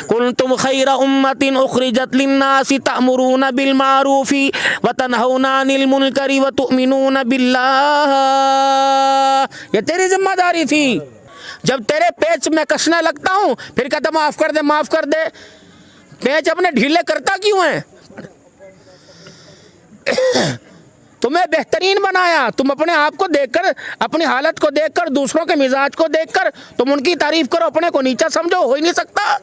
कुंतुम Khaira उम्मतिन उखरिजत लिन्नासि तअमुरूना bill मारूफि व तनहौना अनिल मुनकरि व तुमिनूना बिल्लाह। ये तेरी जिम्मेदारी थी। जब तेरे पेच में कसने लगता हूँ फिर कहता माफ कर दे, माफ कर दे। पेच अपने ढीले करता क्यों है? तुम्हें बेहतरीन बनाया। तुम अपने आप को देखकर, अपनी हालत को देखकर, दूसरों के मिजाज को देखकर तुम उनकी तारीफ करो, अपने को नीचा समझो, हो ही नहीं सकता।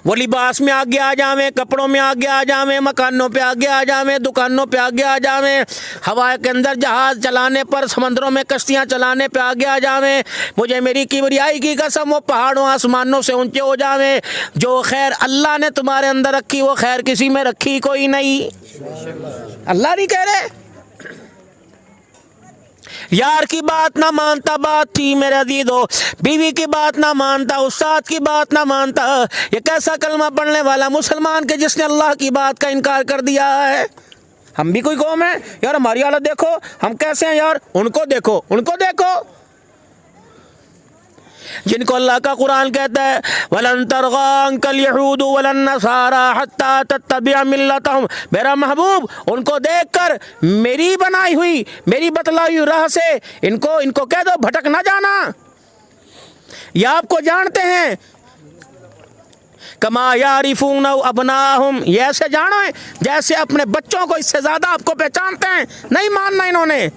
वो लिबास में आगे आ जावे, कपड़ों में आगे आ जावे, मकानों पे आगे आ जावे, दुकानों पे आगे आ जावे, हवा के अंदर जहाज चलाने पर, समंदरों में कश्तियां चलाने पे आगे आ जावे। मुझे मेरी किबरियाई की कसम वो पहाड़ों आसमानों से ऊंचे हो जावे। जो खैर अल्लाह ने तुम्हारे अंदर रखी वो खैर किसी में रखी कोई नहीं। अल्लाह नहीं कह रहे। यार की बात ना मानता, बात थी मेरे अजीजों, बीवी की बात ना मानता, उस्ताद की बात ना मानता। ये कैसा कलमा पढ़ने वाला मुसलमान के जिसने अल्लाह की बात का इनकार कर दिया है। हम भी कोई कौम है यार, हमारी हालत देखो, हम कैसे हैं यार, उनको देखो, उनको देखो जिनको अल्लाह का कुरान कहता है वलन तरगा अंकल यहूदु वलन नसारा हत्ता तत्तबिअ मिल्लतहुम। मेरा महबूब उनको देखकर मेरी बनाई हुई, मेरी बतलाई हुई राह से इनको कह दो भटक ना जाना। या आपको जानते हैं कमा यारिफून अबनाहुम, ये ऐसे जानो है जैसे अपने बच्चों को, इससे ज्यादा आपको पहचानते हैं। नहीं मानना इन्होंने।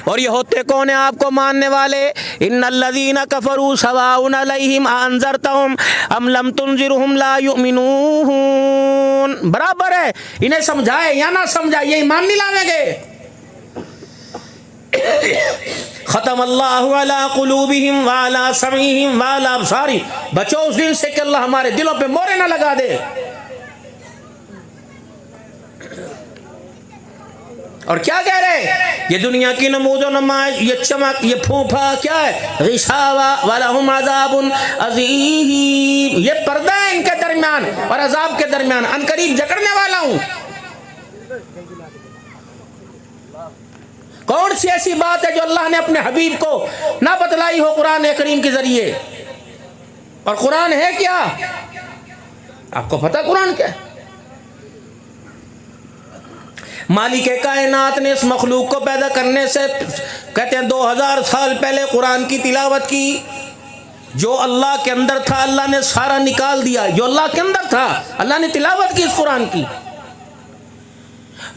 और ये होते कौन है आपको मानने वाले? इन्नल्लज़ीना कफ़रू सवाउन अलैहिम अअंज़रतहुम अम लम तुनज़िरहुम ला युमिनून। बराबर है, इन्हें समझाए या ना समझाए ये ईमान नहीं लावेंगे। खतम अल्लाहु अला कुलूबिहिम व अला समीहिम व अला अबसारिहिम। बचो उस दिन से कि अल्लाह हमारे दिलों पे मोहरे ना लगा दे। और क्या कह रहे हैं? ये दुनिया की नमूदो नमाज, ये चमक, ये फूफा क्या है? गिशावा वलहुम अज़ाबुन अज़ीम। ये पर्दा है इनके दरमियान और अजाब के दरमियान, अनकरीब जकड़ने वाला हूं। कौन सी ऐसी बात है जो अल्लाह ने अपने हबीब को ना बतलाई हो कुरान करीम के जरिए? और कुरान है क्या? आपको पता कुरान क्या है? मालिक कायनात ने इस मखलूक को पैदा करने से कहते हैं 2000 साल पहले कुरान की तिलावत की। जो अल्लाह के अंदर था अल्लाह ने सारा निकाल दिया। जो अल्लाह के अंदर था अल्लाह ने तिलावत की इस कुरान की।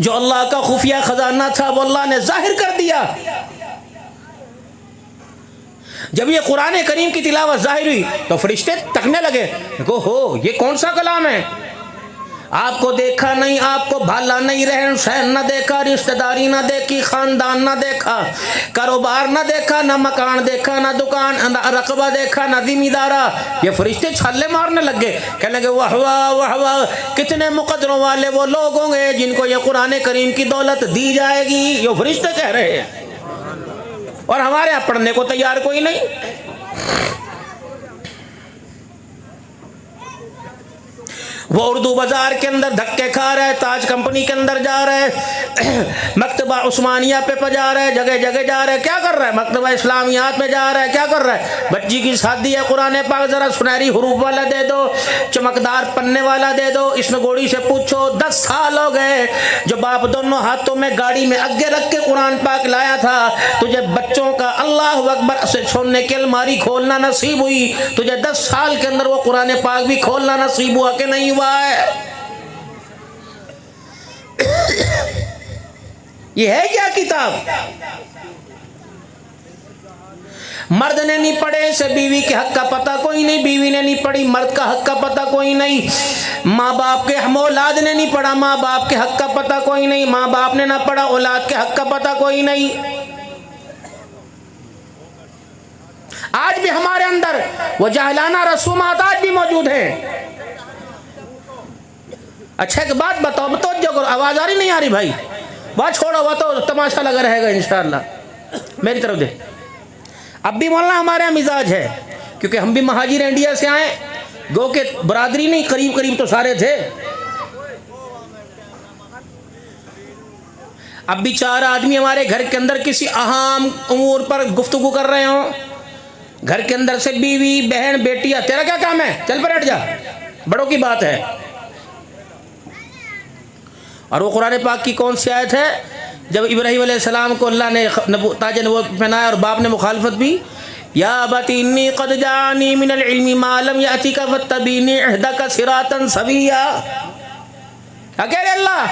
जो अल्लाह का खुफिया खजाना था वो अल्लाह ने जाहिर कर दिया। जब ये कुरान करीम की तिलावत जाहिर हुई तो फरिश्ते तकने लगे, देखो हो ये कौन सा कलाम है? आपको देखा नहीं, आपको भाला नहीं, रहन सहन न देखा, रिश्तेदारी ना देखी, खानदान ना देखा, कारोबार ना देखा, ना मकान देखा, ना दुकान, ना रकबा देखा, ना जिम्मेदारा। ये फरिश्ते छाले मारने लगे, कहने लगे वाह वाह वाह वाह, कितने मुकद्दरों वाले वो लोग होंगे जिनको ये कुरान करीम की दौलत दी जाएगी। ये फरिश्ते कह रहे हैं और हमारे यहाँ पढ़ने को तैयार कोई नहीं। वो उर्दू बाजार के अंदर धक्के खा रहा है, ताज कंपनी के अंदर जा रहा है, मकतबा उस्मानिया पे जा रहा है, जगह जगह जा रहा है। क्या कर रहा है? मकतबा इस्लामियात में जा रहा है। क्या कर रहा है? बच्ची की शादी है, कुरान पाक जरा सुनहरी हुरूफ वाला दे दो, चमकदार पन्ने वाला दे दो। इस नगोड़ी से पूछो 10 साल हो गए जो बाप दोनों हाथों में गाड़ी में आगे रख के कुरान पाक लाया था, तुझे बच्चों का अल्लाह अकबर से सुनने की अलमारी खोलना नसीब हुई? तुझे 10 साल के अंदर वो कुरान पाक भी खोलना नसीब हुआ कि नहीं हुआ है? ये है क्या किताब? मर्द ने नहीं पढ़े से बीवी के हक का पता कोई नहीं, बीवी ने नहीं पढ़ी मर्द का हक का पता कोई नहीं, माँ बाप के हम औलाद ने नहीं पढ़ा, माँ बाप के हक का पता कोई नहीं, माँ बाप ने ना पढ़ा, औलाद के हक का पता कोई नहीं। आज भी हमारे अंदर वो जाहिलाना रसूमात आज भी मौजूद हैं। अच्छा एक बात बताओ, तो जो आवाज आ रही नहीं आ रही भाई? बात छोड़ो, वो तो तमाशा लगा रहेगा इंशाअल्लाह। मेरी तरफ दे। अब भी मौलाना हमारे यहाँ मिजाज है क्योंकि हम भी महाजिर इंडिया से आए, गो के बरादरी नहीं, करीब करीब तो सारे थे। अब भी 4 आदमी हमारे घर के अंदर किसी अहम उमूर पर गुफ्तगू कर रहे हो, घर के अंदर से बीवी बहन बेटियां, तेरा क्या काम है, चल पर हट जा, बड़ों की बात है। और वो कुरान पाक की कौन सी आयत है, जब इब्राहीम अलैहिस्सलाम को अल्लाह ने ताज नबूवत पहनाया और बाप ने मुखालफत भी, या अबती इन्नी क़द जाअनी मिनल इल्मि मा लम यातिका फत्तबीनी अहदका सिरातन सविया। क्या कह रहे अल्लाह,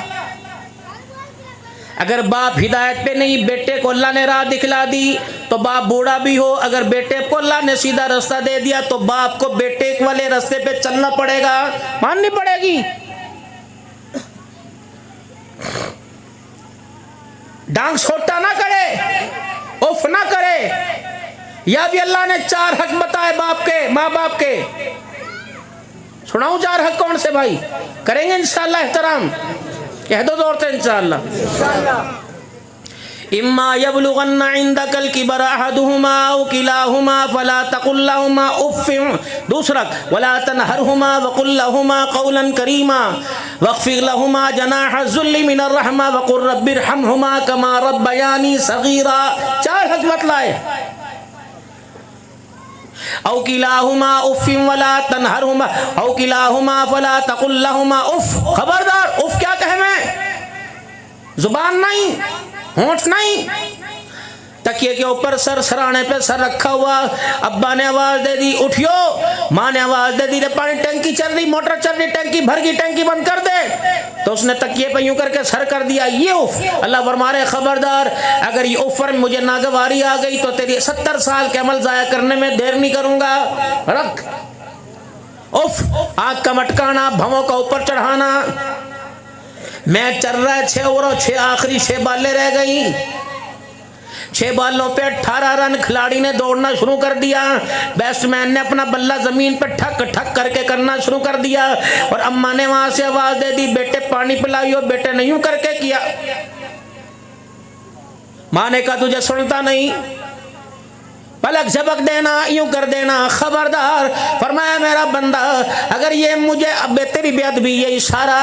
अगर बाप हिदायत पे नहीं, बेटे को अल्लाह ने राह दिखला दी तो बाप बूढ़ा भी हो, अगर बेटे को अल्लाह ने सीधा रास्ता दे दिया तो बाप को बेटे वाले रास्ते पे चलना पड़ेगा, माननी पड़ेगी। डांग छोटा ना करे, उफ ना करे। या भी अल्लाह ने 4 हक बताए बाप के, माँ बाप के। सुनाऊं 4 हक कौन से भाई, करेंगे इंशाअल्लाह एहतराम, कह दो जोर से इंशाअल्लाह। इम्मा यबलुगन्ना इंदकल किबर अहदुहुमा औ किलाहुमा फला तकुल लहुमा उफ्फिन, दूसरा वला तनहरहुमा वकुल लहुमा कौलन करीमा वख्फिर लहुमा जनाह ज़ुल्लि मिनर रहमा वकुर रब्बिरहमहुमा कमा रब्बयानी सगीरा। 4 हक बतलाए। औ किलाहुमा उफ्फिन वला तनहरहुमा औ किलाहुमा फला तकुल लहुमा उफ, खबरदार, उफ क्या कहे, मैं जुबान नहीं, होंठ नहीं। तकिए के ऊपर सर, सराने पे सर रखा हुआ, अब्बा ने आवाज दे दी उठियो, माँ ने आवाज दे दी पानी टंकी चल रही, मोटर चल रही, टंकी भर गई, टंकी बंद कर दे, तो उसने तकिए पे यूं करके सर कर दिया, ये उफ। अल्लाह फरमाए खबरदार, अगर ये ऊपर मुझे नागवारी आ गई तो तेरी 70 साल के अमल जाया करने में देर नहीं करूंगा। रख उफ, आग का मटकाना, भवों का ऊपर चढ़ाना। मैच चल रहा है 6 ओवर, 6 आखिरी 6 बालें रह गई, 6 बालों पे 18 रन, खिलाड़ी ने दौड़ना शुरू कर दिया, बैट्समैन ने अपना बल्ला जमीन पे ठक ठक करके करना शुरू कर दिया, और अम्मा ने वहां से आवाज दे दी बेटे पानी पिलाइयो, बेटे ने यूं करके किया। माँ ने कहा तुझे सुनता नहीं, पलक झपक देना, यूं कर देना, खबरदार। फरमाया मेरा बंदा, अगर ये मुझे अब तेरी बेअदबी, ये इशारा,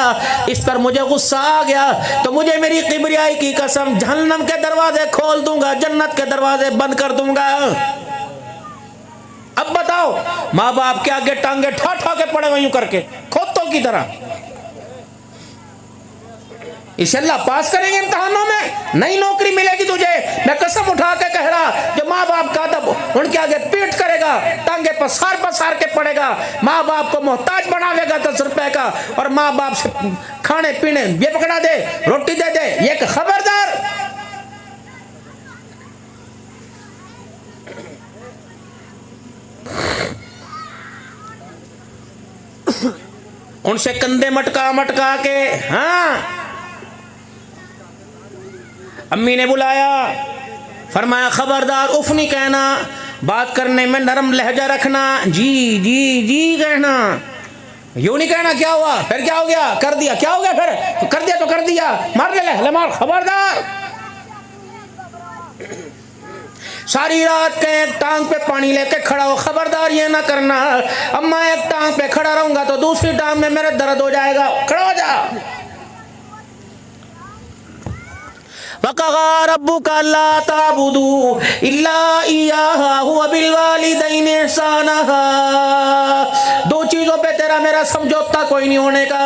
इस पर मुझे गुस्सा आ गया तो मुझे मेरी किबरियाई की कसम जहन्नम के दरवाजे खोल दूंगा, जन्नत के दरवाजे बंद कर दूंगा। अब बताओ, माँ बाप के आगे टांगे ठा ठा के पड़े हुए यूं करके, खोतों की तरह। इसे अल्लाह पास करेंगे इम्तिहानों में, नई नौकरी मिलेगी तुझे, मैं कसम उठा के कह रहा, जो माँ बाप का अदब उनके आगे पीट करेगा, टांगे पसार के पड़ेगा, माँ बाप को मोहताज बनावेगा 10 रुपए का, और माँ बाप से खाने पीने ये पकड़ा दे, रोटी दे दे, ये खबरदार। उनसे कंधे मटका मटका के, हाँ। अम्मी ने बुलाया, फरमाया खबरदार, उफ नहीं कहना, बात करने में नरम लहजा रखना, जी जी जी कहना, यूं नहीं कहना क्या हुआ, फिर क्या हो गया, कर दिया, क्या हो गया, फिर तो कर दिया तो कर दिया, मार ले मार, खबरदार। सारी रात के एक टांग पे पानी लेके खड़ा हो, खबरदार ये ना करना, अम्मा एक टांग पे खड़ा रहूंगा तो दूसरी टांग में मेरा दर्द हो जाएगा, खड़ा हो जा। वक़ज़ा रब्बुका अल्ला ताबुदू इल्ला इय्याहु व बिल वालिदैनि इहसाना। 2 चीजों पे तेरा मेरा समझौता कोई नहीं होने का।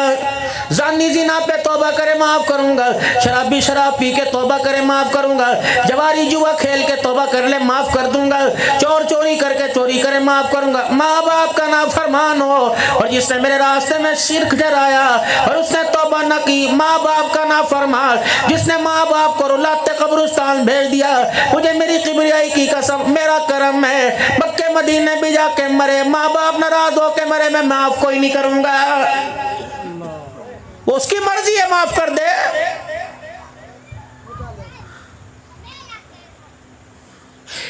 जानी जिना पे तौबा करे माफ करूंगा, शराबी शराब पी के तौबा करे माफ करूंगा, जवारी जुआ खेल के तौबा कर ले माफ कर दूंगा, चोर चोरी करके चोरी करे माफ करूंगा। माँ बाप का नाफरमान हो और जिसने मेरे रास्ते में शिर्क ठहराया और उसने तौबा न की, माँ बाप का नाफरमान जिसने माँ बाप को रुलाते कब्रिस्तान भेज दिया, मुझे मेरी किबरियाई की कसम, मेरा करम है, मक्के मदीने भी जाके मरे, माँ बाप नाराज होके मरे, मैं माफ कोई नहीं करूंगा। वो उसकी मर्जी है, माफ कर दे।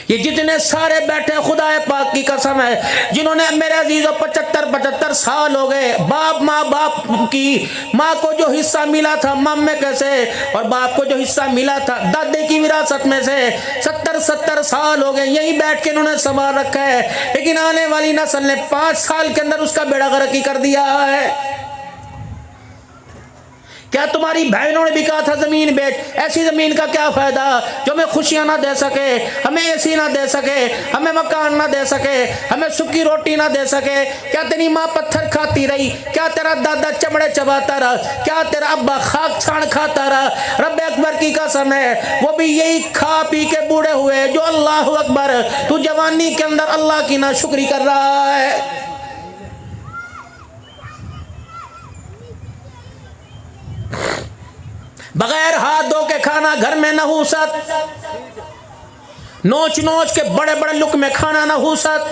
ये जितने सारे बैठे खुदा पाक की कसम है, जिन्होंने मेरे अजीजों 75 साल हो गए, बाप माँ बाप की, माँ को जो हिस्सा मिला था मम्मे कैसे, और बाप को जो हिस्सा मिला था दादे की विरासत में से 70 साल हो गए, यही बैठ के इन्होंने संभाल रखा है। लेकिन आने वाली नस्ल ने 5 साल के अंदर उसका बेड़ा गर्क कर दिया है। क्या तुम्हारी बहनों ने भी कहा था ज़मीन बेच? ऐसी ज़मीन का क्या फ़ायदा जो हमें खुशियाँ ना दे सके, हमें एसी ना दे सके, हमें मकान ना दे सके, हमें सूखी रोटी ना दे सके? क्या तेरी माँ पत्थर खाती रही? क्या तेरा दादा चमड़े चबाता रहा? क्या तेरा अब्बा खाक छाण खाता रहा? रब अकबर की कसम है, वो भी यही खा पी के बूढ़े हुए जो अल्लाह अकबर, तू जवानी के अंदर अल्लाह की नाशुक्री कर रहा है। बगैर हाथ धो के खाना घर में नहूसत, नोच नोच के बड़े बड़े लुक में खाना नहूसत।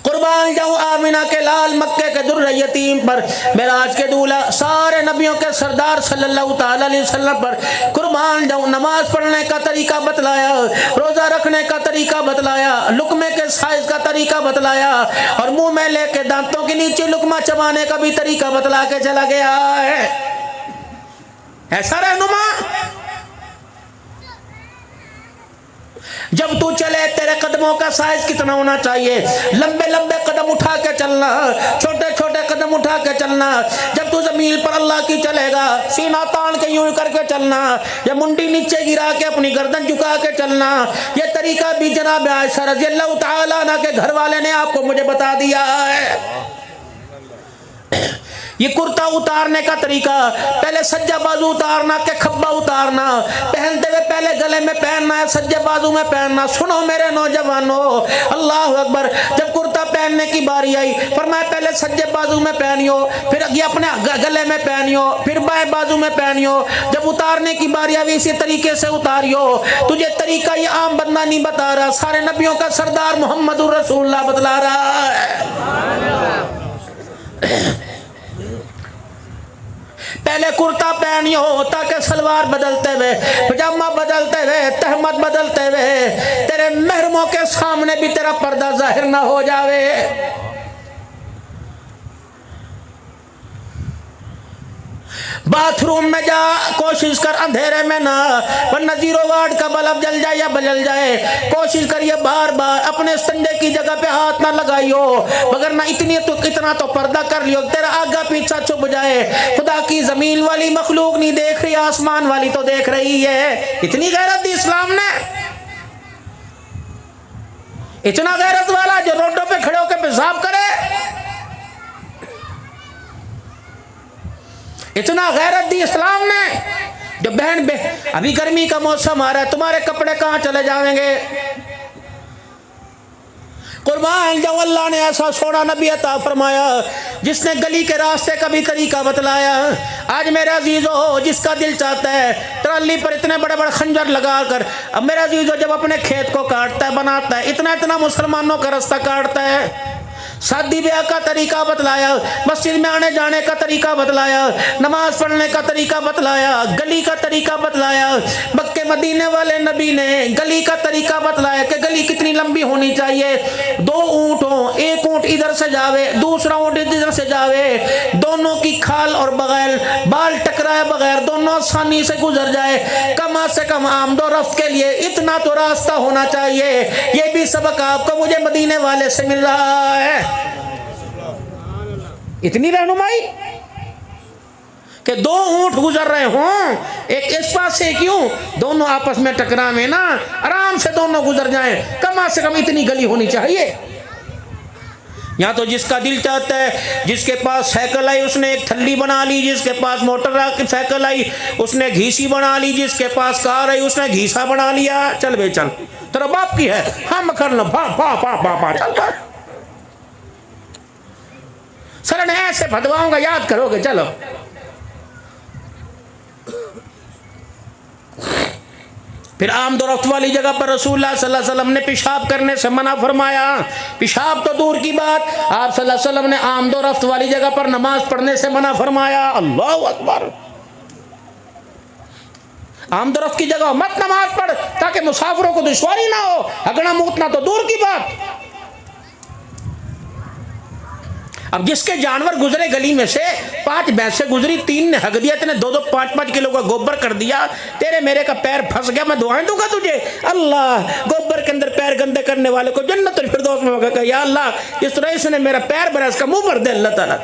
कुर्बान जाऊं आमिना के लाल, मक्के के दुर्र यतीम पर, मेराज के दूल्हा, सारे नबियों के सरदार सल्लल्लाहु ताला अलैहि वसल्लम पर कुर्बान जाऊं। नमाज पढ़ने का तरीका बतलाया, रोजा रखने का तरीका बतलाया, लुकमे के साइज का तरीका बतलाया, और मुंह में लेके दांतों के नीचे लुकमा चबाने का भी तरीका बतला के चला गया है। ऐसा रहनुमा जब तू चले तेरे कदमों का साइज कितना होना चाहिए? लंबे लंबे कदम उठा के चलना, छोटे छोटे कदम उठा के चलना। जब तू जमीन पर अल्लाह की चलेगा, सीना तान के यूं करके चलना, या मुंडी नीचे गिरा के अपनी गर्दन झुका के चलना। ये तरीका भी जनाब आयशा रज़ियल्लाहु ताला अन्हा के घर वाले ने आपको मुझे बता दिया है। ये कुर्ता उतारने का तरीका, पहले सज्जा बाजू उतारना के खब्बा उतारना, पहनते हुए पहले गले में पहनना है, सज्जे बाजू में पहनना। सुनो मेरे नौजवानों, अल्लाह अकबर। जब कुर्ता पहनने की बारी आई, फरमाया पहले सज्जे बाजू में पहनियो, फिर ये अपने गले में पहनियो, फिर बाएं बाजू में पहनियो। जब उतारने की बारी आई इसी तरीके से उतारियो। तुझे तरीका ये आम बंदा नहीं बता रहा, सारे नबियों का सरदार मोहम्मदुर रसूलुल्लाह बतला रहा है। पहले कुर्ता पहनियो ताकि सलवार बदलते हुए, पजामा बदलते हुए, तहमत बदलते हुए तेरे महरमों के सामने भी तेरा पर्दा जाहिर ना हो जावे। बाथरूम में जा, कोशिश कर अंधेरे में ना, वरना 0 वाट का बल्ब जल जाए या बजल जाए। कोशिश करिए बार बार अपने संडे की जगह पे हाथ ना लगाइयो, मगर ना इतना तो पर्दा कर लियो तेरा आगा पीछा छुप जाए। खुदा की जमीन वाली मखलूक नहीं देख रही, आसमान वाली तो देख रही है। इतनी गैरत दी इस्लाम ने, इतना गैरत वाला जो रोडों पे खड़े होकर पेशाब करे, इतना गैरत दी इस्लाम ने। जो बहन अभी गर्मी का मौसम आ रहा है, तुम्हारे कपड़े कहां चले जाएंगे? कुर्बान जाऊं, अल्लाह ने ऐसा सोना नबी अता फरमाया जिसने गली के रास्ते का भी तरीका बतलाया। आज मेरे अजीजों, जिसका दिल चाहता है ट्राली पर इतने बड़े बड़े खंजर लगाकर, अब मेरे अजीजों जब अपने खेत को काटता है, बनाता है, इतना इतना मुसलमानों का रास्ता काटता है। शादी ब्याह का तरीका बतलाया, मस्जिद में आने जाने का तरीका बतलाया, नमाज पढ़ने का तरीका बतलाया, गली का तरीका बतलाया। मक्के मदीने वाले नबी ने गली का तरीका बतलाया कि गली कितनी लंबी होनी चाहिए। 2 ऊंट हो, एक ऊंट इधर से जावे, दूसरा ऊंट इधर से जावे, दोनों की खाल और बगैर बाल टकराए बगैर दोनों आसानी से गुजर जाए। कम से कम आमदो रफ्त के लिए इतना तो रास्ता होना चाहिए। ये भी सबक आपको मुझे मदीने वाले से मिल रहा है। इतनी रहनुमाई कि 2 ऊंट गुजर रहे हों, एक इस पास से क्यों, दोनों आपस में टकरावे ना, आराम से दोनों गुजर जाएं। कम से कम इतनी गली होनी चाहिए। यहाँ तो जिसका दिल चाहता है, जिसके पास साइकिल आई उसने एक थल्ली बना ली, जिसके पास मोटर साइकिल आई उसने घीसी बना ली, जिसके पास कार आई उसने घीसा बना लिया। चल बे चल, तेरा बाप की है, हम कर लो, भा भा भा भा भा, चल सर ने ऐसे भदवाऊंगा, याद करोगे। चलो फिर आमदोरफ्त वाली जगह पर रसूलुल्लाह सल्लल्लाहु अलैहि वसल्लम ने पेशाब करने से मना फरमाया। पेशाब तो दूर की बात, आप सल्लल्लाहु अलैहि वसल्लम ने आमदोरफ्त वाली जगह पर नमाज पढ़ने से मना फरमाया। अल्लाह अकबर। आमदोरफ्त की जगह मत नमाज पढ़ ताकि मुसाफिरों को दुश्वारी ना हो, हगना मूतना तो दूर की बात। अब जिसके जानवर गुजरे गली में से, 5 भैंसे गुजरी, 3 ने हग दिया, तेने 2-2 5-5 किलो का गोबर कर दिया, तेरे मेरे का पैर फंस गया, मैं दुआएं दूंगा तुझे? अल्लाह, गोबर के अंदर पैर गंदे करने वाले को जन्नतुल फिरदौस में होगा। या अल्लाह, इस तरह इसने मेरा पैर भरा, इसका मुंह भर दे अल्लाह ताला।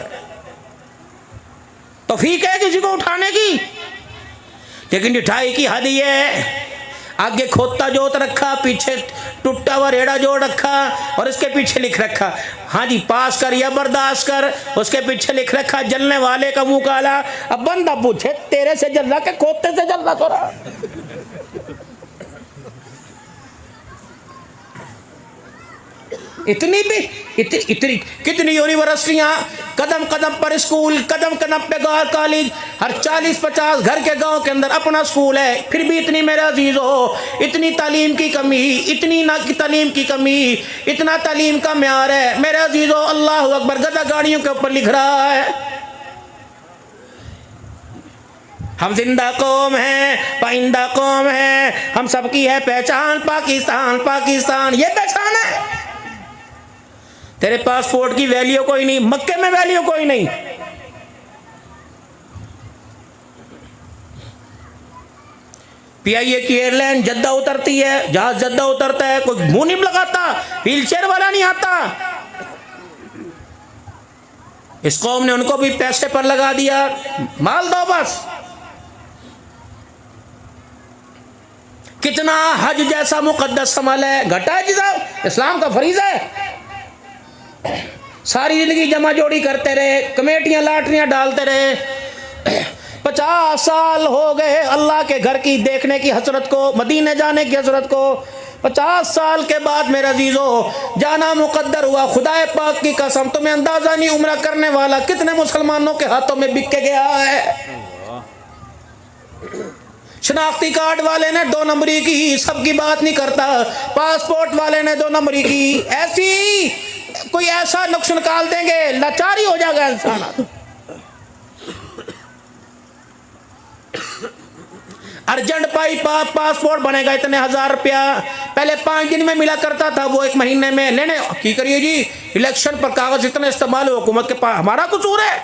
तौफीक है किसी को उठाने की, लेकिन ढिठाई की हद ये है, आगे खोता जोत रखा, पीछे टूटा हुआ रेड़ा जोड़ रखा और इसके पीछे लिख रखा हाँ जी पास कर या बर्दाश्त कर, उसके पीछे लिख रखा जलने वाले का मुंह काला। अब बंदा पूछे तेरे से जल रहा के खोते से जल रहा थोड़ा। इतनी भी इतनी कितनी यूनिवर्सिटियां, कदम कदम पर स्कूल, कदम कदम पे कॉलेज, हर 40-50 घर के गांव के अंदर अपना स्कूल है, फिर भी इतनी मेरे अजीज हो इतनी तालीम की कमी, इतनी ना की तालीम की कमी, इतना तालीम का म्यार है मेरे अजीज हो। अल्लाह अकबर गदा गाड़ियों के ऊपर लिख रहा है हम जिंदा कौम हैं, पाइंदा कौम है, हम सबकी है पहचान पाकिस्तान पाकिस्तान, ये पहचान है। तेरे पासपोर्ट की वैल्यू कोई नहीं, मक्के में वैल्यू कोई नहीं। पीआईए की एयरलाइन जद्दा उतरती है, जहाज जद्दा उतरता है, कोई मुंह नहीं लगाता, व्हीलचेयर वाला नहीं आता। इस कौम ने उनको भी पैसे पर लगा दिया, माल दो बस। कितना हज जैसा मुकद्दस अमल है, घटा है जिसा इस्लाम का फरीज़ा है। सारी जिंदगी जमा जोड़ी करते रहे, कमेटियां लाटरियां डालते रहे, 50 साल हो गए अल्लाह के घर की देखने की हसरत को, मदीने जाने की हसरत को। 50 साल के बाद मेरे अजीजों जाना मुकद्दर हुआ। खुदाए पाक की कसम तुम्हें अंदाजा नहीं उम्रा करने वाला कितने मुसलमानों के हाथों में बिक के गया है। शनाख्ती कार्ड वाले ने 2 नंबरी की, सबकी बात नहीं करता, पासपोर्ट वाले ने 2 नंबरी की, ऐसी कोई ऐसा नुक्स निकाल देंगे लाचारी हो जाएगा इंसान। अर्जेंट पासपोर्ट बनेगा इतने 1000 रुपया, पहले 5 दिन में मिला करता था, वो 1 महीने में लेने की करिए जी। इलेक्शन पर कागज इतने इस्तेमाल हो हुकूमत के पास, हमारा कसूर है।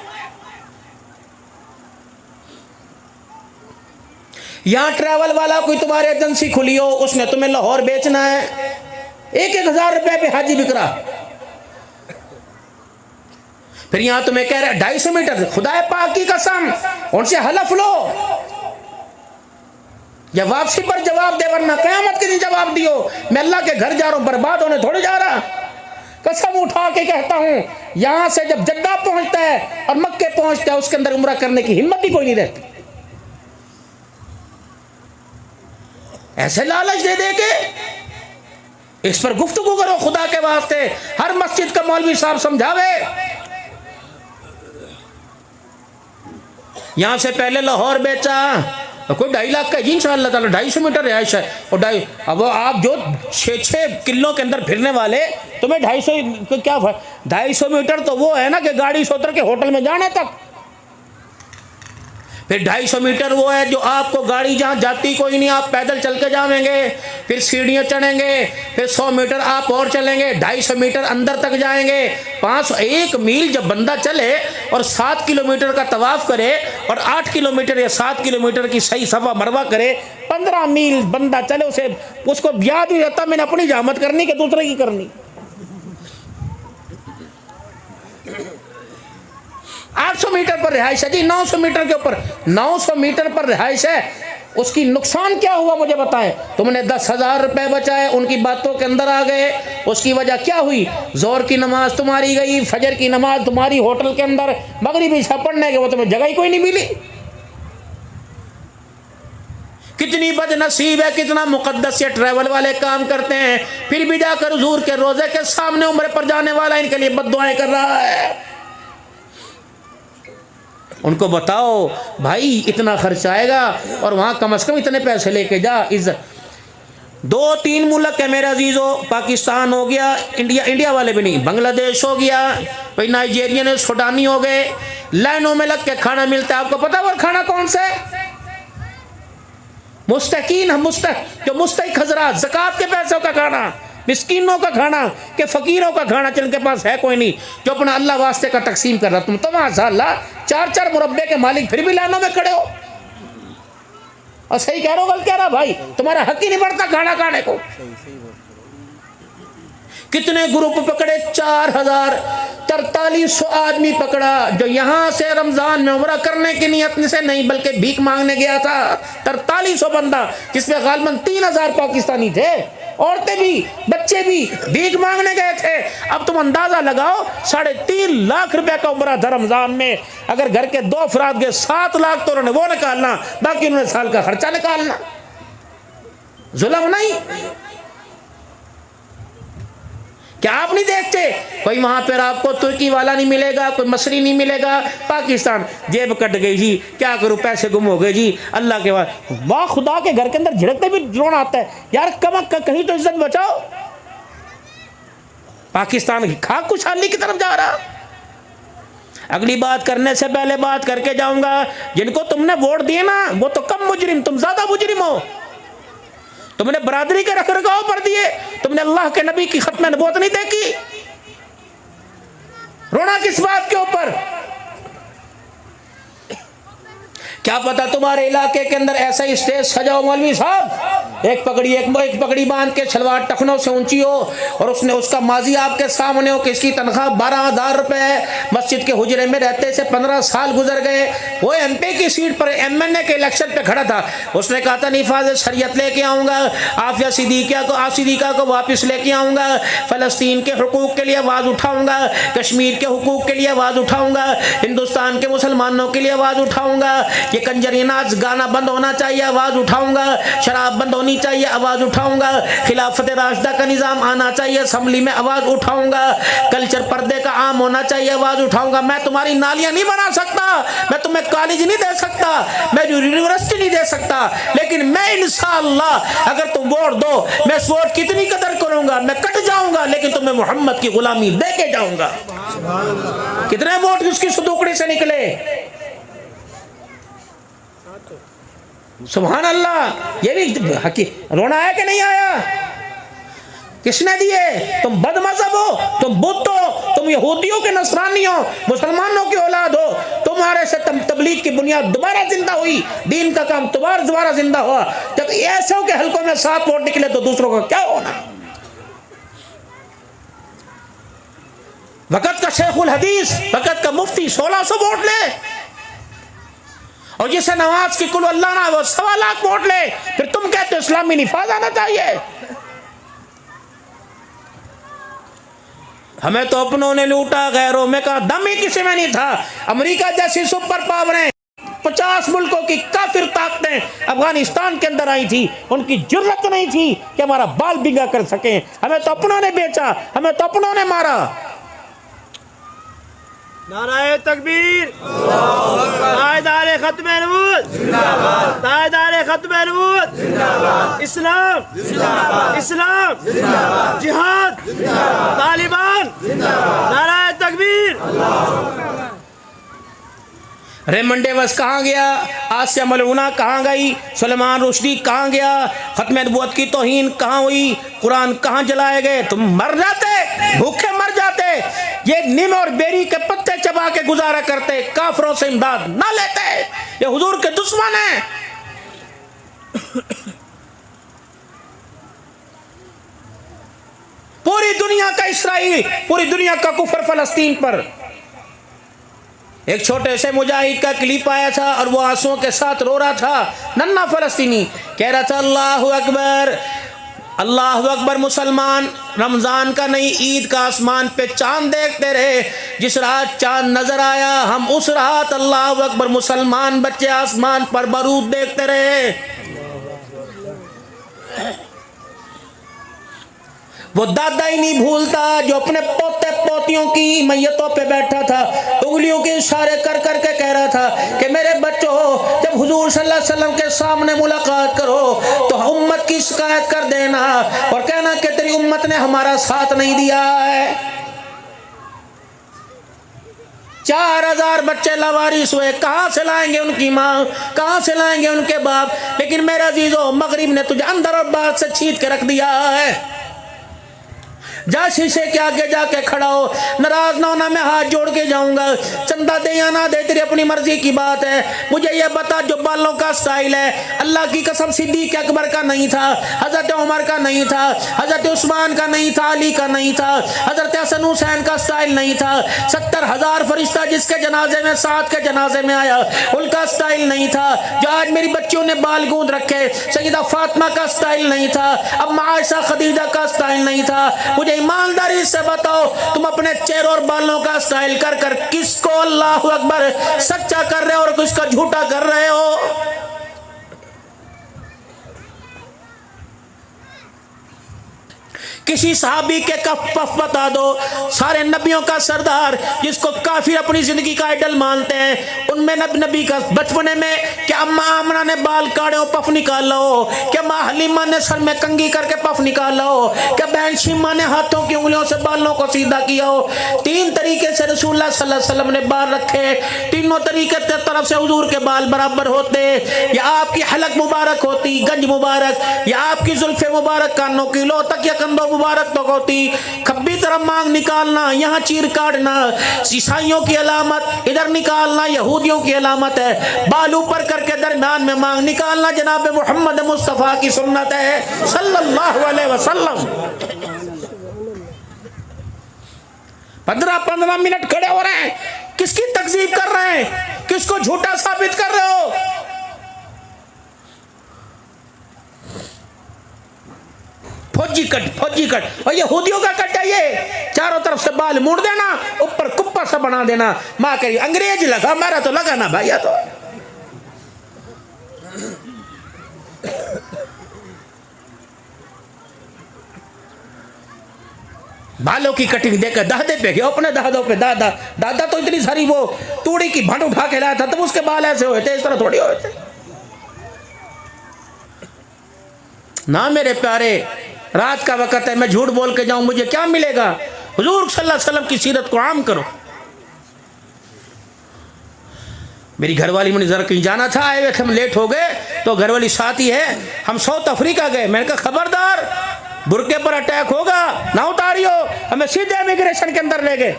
यहां ट्रैवल वाला कोई तुम्हारी एजेंसी खुली हो, उसने तुम्हें लाहौर बेचना है, 1-1 हज़ार रुपए पे हाजी बिक रहा, फिर यहां तुम्हें कह रहे 250 मीटर, खुदा पाक की कसम उनसे हलफ लो या वापसी पर जवाब दे, वरना कयामत के दिन जवाब दियो मैं अल्लाह के घर जा रहा हूं, बर्बाद होने थोड़ी जा रहा। कसम उठा के कहता हूं, यहां से जब जद्दा पहुंचता है और मक्के पहुंचता है, उसके अंदर उम्रा करने की हिम्मत ही कोई नहीं रहती। ऐसे लालच दे दे के इस पर गुफ्तगू करो खुदा के वास्ते। हर मस्जिद का मौलवी साहब समझावे। यहां से पहले लाहौर बेचा, कोई 2.5 लाख का है इंशाअल्लाह ताला, 250 मीटर रिहाइश है, और अब आप जो 6-6 किलो के अंदर फिरने वाले, तुम्हें 250 क्या 250 मीटर तो वो है ना कि गाड़ी से उतर के होटल में जाने तक, फिर 250 मीटर वो है जो आपको गाड़ी जहाँ जाती कोई नहीं, आप पैदल चल के जाएंगे, फिर सीढ़ियाँ चढ़ेंगे, फिर 100 मीटर आप और चलेंगे, 250 मीटर अंदर तक जाएंगे, 1 मील जब बंदा चले और 7 किलोमीटर का तवाफ करे और 8 किलोमीटर या 7 किलोमीटर की सही सफा मरवा करे, 15 मील बंदा चले, उसको याद नहीं रहता मैंने अपनी जामत करनी कि दूसरे की करनी। 800 मीटर पर रिहाइश है जी, 900 मीटर के ऊपर, 900 मीटर पर रिहाइश है। उसकी नुकसान क्या हुआ मुझे बताएं। तुमने 10,000 रुपए बचाए, उनकी बातों के अंदर आ गए, उसकी वजह क्या हुई? जोर की नमाज तुम्हारी गई, फजर की नमाज तुम्हारी होटल के अंदर, मगरिबी इशा पढ़ने के वो तुम्हें जगह ही कोई नहीं मिली। कितनी बदनसीब है, कितना मुकद्दस ये ट्रैवल वाले काम करते हैं, फिर भी जाकर हुजूर के रोजे के सामने उम्र पर जाने वाला इनके लिए बद्दुआएं कर रहा है। उनको बताओ भाई इतना खर्च आएगा और वहाँ कम से कम इतने पैसे लेके जा। इज्जत 2-3 मुल्क है मेरे अजीज़ों, पाकिस्तान हो गया, इंडिया वाले भी नहीं, बांग्लादेश हो गया, भाई नाइजीरियन सूडानी हो गए, लाइनों में लग के खाना मिलता है। आपको पता है वो खाना कौन सा है? मुस्तकीन, जो मुस्तहिक हजरात, ज़कात के पैसों का खाना, मिस्कीनों का खाना, के फकीरों का खाना, जिनके पास है कोई नहीं, जो अपना अल्लाह वास्ते का तकसीम कर रहा। तुम तो माशाअल्लाह 4-4 मुरब्बे के मालिक, फिर भी लाइनों में खड़े हो। और सही कह रहा हो, गलत कह रहा भाई, तुम्हारा हक ही नहीं बढ़ता खाना खाने को। कितने ग्रुप पकड़े, 4,000 4300 आदमी पकड़ा जो यहाँ से रमजान में उम्रा करने की नियत से नहीं बल्कि भीख मांगने गया था। 4300 बंदा, जिसमें गालबन 3000 पाकिस्तानी थे, औरतें भी बच्चे भी भीख मांगने गए थे। अब तुम अंदाजा लगाओ, 3.5 लाख रुपए का उम्रा था रमजान में। अगर घर के 2 अफराद के 7 लाख तो उन्होंने वो निकालना, बाकी उन्होंने साल का खर्चा निकालना। जुल्म नहीं? क्या आप नहीं देखते? कोई वहां पर आपको तुर्की वाला नहीं मिलेगा, कोई मसरी नहीं मिलेगा। पाकिस्तान जेब कट गई जी, क्या करूं, पैसे गुम हो गए जी, अल्लाह के बाद वाह खुदा के घर के अंदर झिड़कते भी ड्रोन आता है यार। कहीं तो इज्जत बचाओ। पाकिस्तान की खाक खुशहाली की तरफ जा रहा। अगली बात करने से पहले बात करके जाऊंगा, जिनको तुमने वोट दिए ना वो तो कम मुजरिम, तुम ज्यादा मुजरिम हो। तुमने बरादरी के रखरखाव पर दिए, तुमने अल्लाह के नबी की खत्म नबूवत नहीं देखी। रोना किस बात के ऊपर? क्या पता तुम्हारे इलाके के अंदर ऐसा ही स्टेज सजाओ मौलवी साहब, एक पगड़ी बांध के सलवार टखनों से ऊंची हो और उसने उसका माजी आपके सामने हो कि इसकी तनख्वाह 12,000 रुपए है, मस्जिद के हुजरे में रहते से 15 साल गुजर गए। वो एमपी की सीट पर एमएनए के इलेक्शन पे खड़ा था, उसने कहा था निफाज शरीयत लेके आऊंगा, आफिया सिद्दीका को वापस लेके आऊंगा, फलस्तीन के हुकूक के लिए आवाज उठाऊंगा, कश्मीर के हुकूक के लिए आवाज उठाऊंगा, हिंदुस्तान के मुसलमानों के लिए आवाज उठाऊंगा, ये कंजरीनाज गाना बंद होना चाहिए, आवाज उठाऊंगा, शराब बंद होनी चाहिए, आवाज उठाऊंगा, खिलाफत राशिदा का निजाम आना चाहिए, असेंबली में आवाज उठाऊंगा, कल्चर पर्दे का आम होना चाहिए, आवाज उठाऊंगा। मैं तुम्हारी नालियां नहीं बना सकता, मैं तुम्हें कॉलेज नहीं दे सकता, मैं यूनिवर्सिटी नहीं दे सकता, लेकिन मैं इंशाअल्लाह अगर तुम वोट दो, मैं इस वोट की इतनी कदर करूंगा, मैं कट जाऊंगा लेकिन तुम्हें मोहम्मद की गुलामी दे के जाऊंगा। कितने वोट उसकी सुदुकड़ी से निकले, सुभान अल्लाह। ये भी हकी रोना है कि नहीं आया? किसने दिए? तुम बदमज़हब हो, तुम बुत हो, तुम यहूदियों के नसरानी हो, मुसलमानों की औलाद हो, तुम्हारे से तबलीग की बुनियाद दोबारा जिंदा हुई, दीन का काम दोबारा जिंदा हुआ। जब ऐसे के हल्कों में 7 वोट निकले तो दूसरों का क्या होना? वक़्त का शेखुल हदीस, वक़्त का मुफ्ती 1600 वोट ले, और जिसे नवाज की कुल अल्लाह ना वो 1.25 लाख वोट ले, फिर तुम कहते हो इस्लामी निफाज आना चाहिए। हमें तो अपनों ने लूटा, गैरों में का दम ही किसी में नहीं था। अमेरिका जैसी सुपर पावरें, 50 मुल्कों की काफिर ताकतें अफगानिस्तान के अंदर आई थी, उनकी जुर्रत नहीं थी कि हमारा बाल बिगा कर सके। हमें तो अपनों ने बेचा, हमें तो अपनों ने मारा। नाराए तकबीर, तायदारे खत्मे नबूवत, तायदारे खत्मे नबूवत, इस्लाम इस्लाम, जिहाद, तालिबान, नाराए तकबीर। रेमंड डेविस कहाँ गया? आसिया मलूना कहाँ गई? सुलेमान रुश्दी कहाँ गया? खत्म नबूवत की तौहीन कहाँ हुई? कुरान कहाँ जलाए गए? तुम मर जाते, भूखे मर जाते। ये नीम और बेरी के पत्ते चबा के गुजारा करते, काफरों से इमदाद ना लेते। ये हुजूर के दुश्मन हैं। पूरी दुनिया का इसराइल, पूरी दुनिया का कुफर फलस्तीन पर। एक छोटे से मुजाहिद का क्लिप आया था और वो आंसुओं के साथ रो रहा था, नन्ना फलस्तीनी कह रहा था अल्लाहु अकबर, अल्लाहु अकबर। मुसलमान रमजान का नहीं, ईद का आसमान पे चांद देखते रहे, जिस रात चांद नजर आया हम उस रात अल्लाहु अकबर मुसलमान बच्चे आसमान पर बारूद देखते रहे। वो दादा ही नहीं भूलता जो अपने पोते पोतियों की मैयतों पे बैठा था, उंगलियों के इशारे कर कर के कह रहा था कि मेरे बच्चों, जब हुजूर सल्लल्लाहु अलैहि वसल्लम के सामने मुलाकात करो तो उम्मत की शिकायत कर देना और कहना कि तेरी उम्मत ने हमारा साथ नहीं दिया है। 4000 बच्चे लावारिस हुए, कहाँ से लाएंगे उनकी माँ, कहाँ से लाएंगे उनके बाप? लेकिन मेरा अजीजों, मगरिब ने तुझे अंदर और बाहर से छीन के रख दिया है। जा शीशे के आगे जाके खड़ा हो, नाराज ना होना, मैं हाथ जोड़ के जाऊंगा, चंदा दे या ना दे तेरी अपनी मर्जी की बात है। मुझे ये बता जो बालों का स्टाइल है, अल्लाह की कसम सिद्दीक अकबर का नहीं था, हजरत उमर का नहीं था, हजरत उस्मान का नहीं था, अली का नहीं था, हजरत हसन हुसैन का स्टाइल नहीं था। 70,000 फरिश्ता जिसके जनाजे में, 7 के जनाजे में आया, उनका स्टाइल नहीं था। जो आज मेरी बच्चियों ने बाल गूंद रखे, सैयदा फातिमा का स्टाइल नहीं था, अब आयशा खदीजा का स्टाइल नहीं था। मुझे ईमानदारी से बताओ, तुम अपने चेहरे और बालों का स्टाइल कर कर किसको अल्लाहु अकबर सच्चा कर रहे हो और किसको झूठा कर रहे हो? किसी सहाबी के कफ पफ बता दो, सारे नबियों का सरदार जिसको काफिर अपनी जिंदगी का आइडल मानते हैं, उनमें नबी का बचपने में क्या अम्मा आमना ने बाल काटे हो पफ निकाला हो, क्या माँ हलीमा ने सर में कंघी करके पफ निकाला हो, क्या बहन शिमा ने हाथों की उंगलियों से बालों को सीधा किया हो? 3 तरीके से रसूलुल्लाह सल्लल्लाहु अलैहि वसल्लम ने बाल रखे, तीनों तरीके तरफ से हुजूर के बाल बराबर होते। या आपकी हलक मुबारक होती, गंज मुबारक, या आपकी जुल्फे मुबारक कानों की लो तक या कंधों मुबारक तो होती, खब्बी तरफ मांग निकालना, यहाँ चीर काटना ईसाइयों की अलामत, इधर निकालना यहूदियों की अलामत है। बाल ऊपर करके दरमियान में मांग निकालना जनाब मोहम्मद मुस्तफा की सुन्नत है सल्लल्लाहु अलैहि वसल्लम। 15-15 मिनट खड़े हो रहे हैं, किसकी तकजीब कर रहे हैं, किसको झूठा साबित कर रहे हो? फौजी कट और यहूदियों का कट है ये, चारों तरफ से बाल मुड़ देना, ऊपर कुप्पा सा बना देना। माँ करी अंग्रेज लगा, मारा तो लगा ना भैया। तो बालों की कटिंग देकर दादे पे गया, अपने दादों पे दादा तो इतनी सारी वो तूड़ी की भंड उठा के लाया था, तब उसके बाल ऐसे हुए थे, इस तरह थोड़ी हुए थे ना। मेरे प्यारे, रात का वक्त है, मैं झूठ बोल के जाऊं मुझे क्या मिलेगा? हुजूर सल्लल्लाहु अलैहि वसल्लम की सीरत को आम करो। मेरी घरवाली मुझे जरा कहीं जाना था, आए हुए थे, हम लेट हो गए, तो घरवाली साथ ही है, हम साउथ अफ्रीका गए। मैंने कहा खबरदार, बुरके पर अटैक होगा ना उतारियो। हमें सीधे इमिग्रेशन के अंदर ले गए।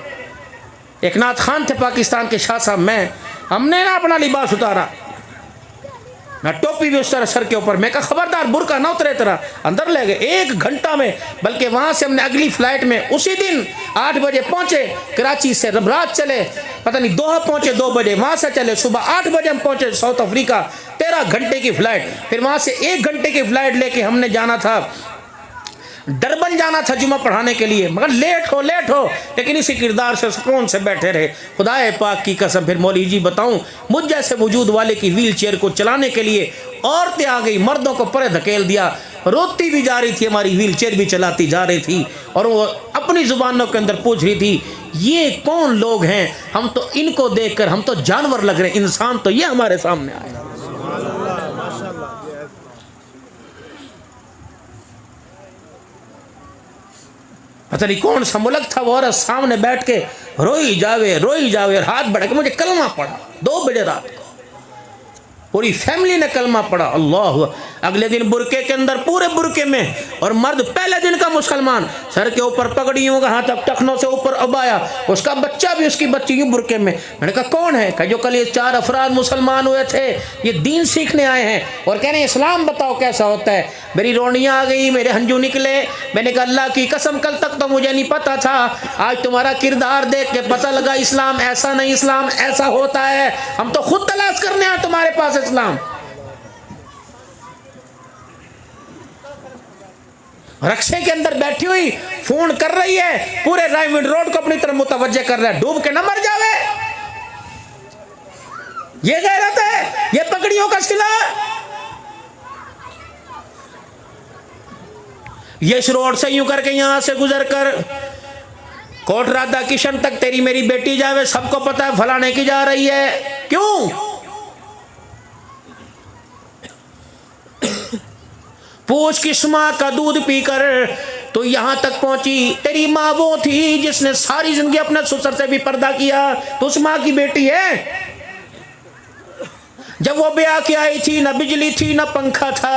एक नाथ खान थे पाकिस्तान के शाह साहब, हमने ना अपना लिबास उतारा, मैं टोपी भी उस तरह सर के ऊपर। मैं कहा खबरदार बुरका ना उतरे तरह। अंदर ले गए 1 घंटा में, बल्कि वहाँ से हमने अगली फ्लाइट में उसी दिन 8 बजे पहुँचे कराची से, रात चले पता नहीं दोहा पहुँचे 2 बजे, वहाँ से चले सुबह 8 बजे हम पहुँचे साउथ अफ्रीका। 13 घंटे की फ्लाइट, फिर वहाँ से 1 घंटे की फ्लाइट लेके हमने जाना था, डरबन जाना था जुमा पढ़ाने के लिए, मगर लेट हो लेकिन इसी किरदार से सुकून से बैठे रहे। खुदाए पाक की कसम, फिर मौली जी बताऊं, मुझ जैसे वजूद वाले की व्हील चेयर को चलाने के लिए औरतें आ गई, मर्दों को परे धकेल दिया, रोती भी जा रही थी, हमारी व्हील चेयर भी चलाती जा रही थी, और वो अपनी जुबानों के अंदर पूछ रही थी ये कौन लोग हैं, हम तो इनको देखकर हम तो जानवर लग रहे, इंसान तो ये हमारे सामने आए। पता नहीं कौन सा मुल्क था, वो औरत सामने बैठ के रोई जावे और हाथ बढ़ा के मुझे कलमा पड़ा 2 बजे रात को। पूरी फैमिली ने कलमा पड़ा, अल्लाह। अगले दिन बुरके के अंदर, पूरे बुरके में, और मर्द पहले दिन का मुसलमान, सर के ऊपर पगड़ियों का हाथ तक टखनों से ऊपर अबाया, उसका बच्चा भी, उसकी बच्ची यूं बुरके में। मैंने कहा कौन है? कहा जो कल ये 4 अफराद मुसलमान हुए थे, ये दीन सीखने आए हैं और कह रहे हैं इस्लाम बताओ कैसा होता है। मेरी रोनियाँ आ गई, मेरे हंजू निकले। मैंने कहा अल्लाह की कसम कल तक तो मुझे नहीं पता था, आज तुम्हारा किरदार देख के पता लगा इस्लाम ऐसा नहीं, इस्लाम ऐसा होता है। हम तो खुद तलाश करने आए तुम्हारे पास इस्लाम। रक्शे के अंदर बैठी हुई फोन कर रही है, पूरे रायविंड रोड को अपनी तरफ मुतवज्जे कर रहा है, डूब के न मर जावे। ये गैरत है, ये पगड़ियों का सिला। ये इस रोड से यूं करके यहां से गुजर कर कोट राधा किशन तक तेरी मेरी बेटी जावे, सबको पता है फलाने की जा रही है। क्यों? पूछ किस माँ का दूध पीकर तो यहां तक पहुंची। तेरी माँ वो थी जिसने सारी जिंदगी अपने ससुर से भी पर्दा किया, तो उस माँ की बेटी है। जब वो ब्याह की आई थी, न बिजली थी न पंखा था,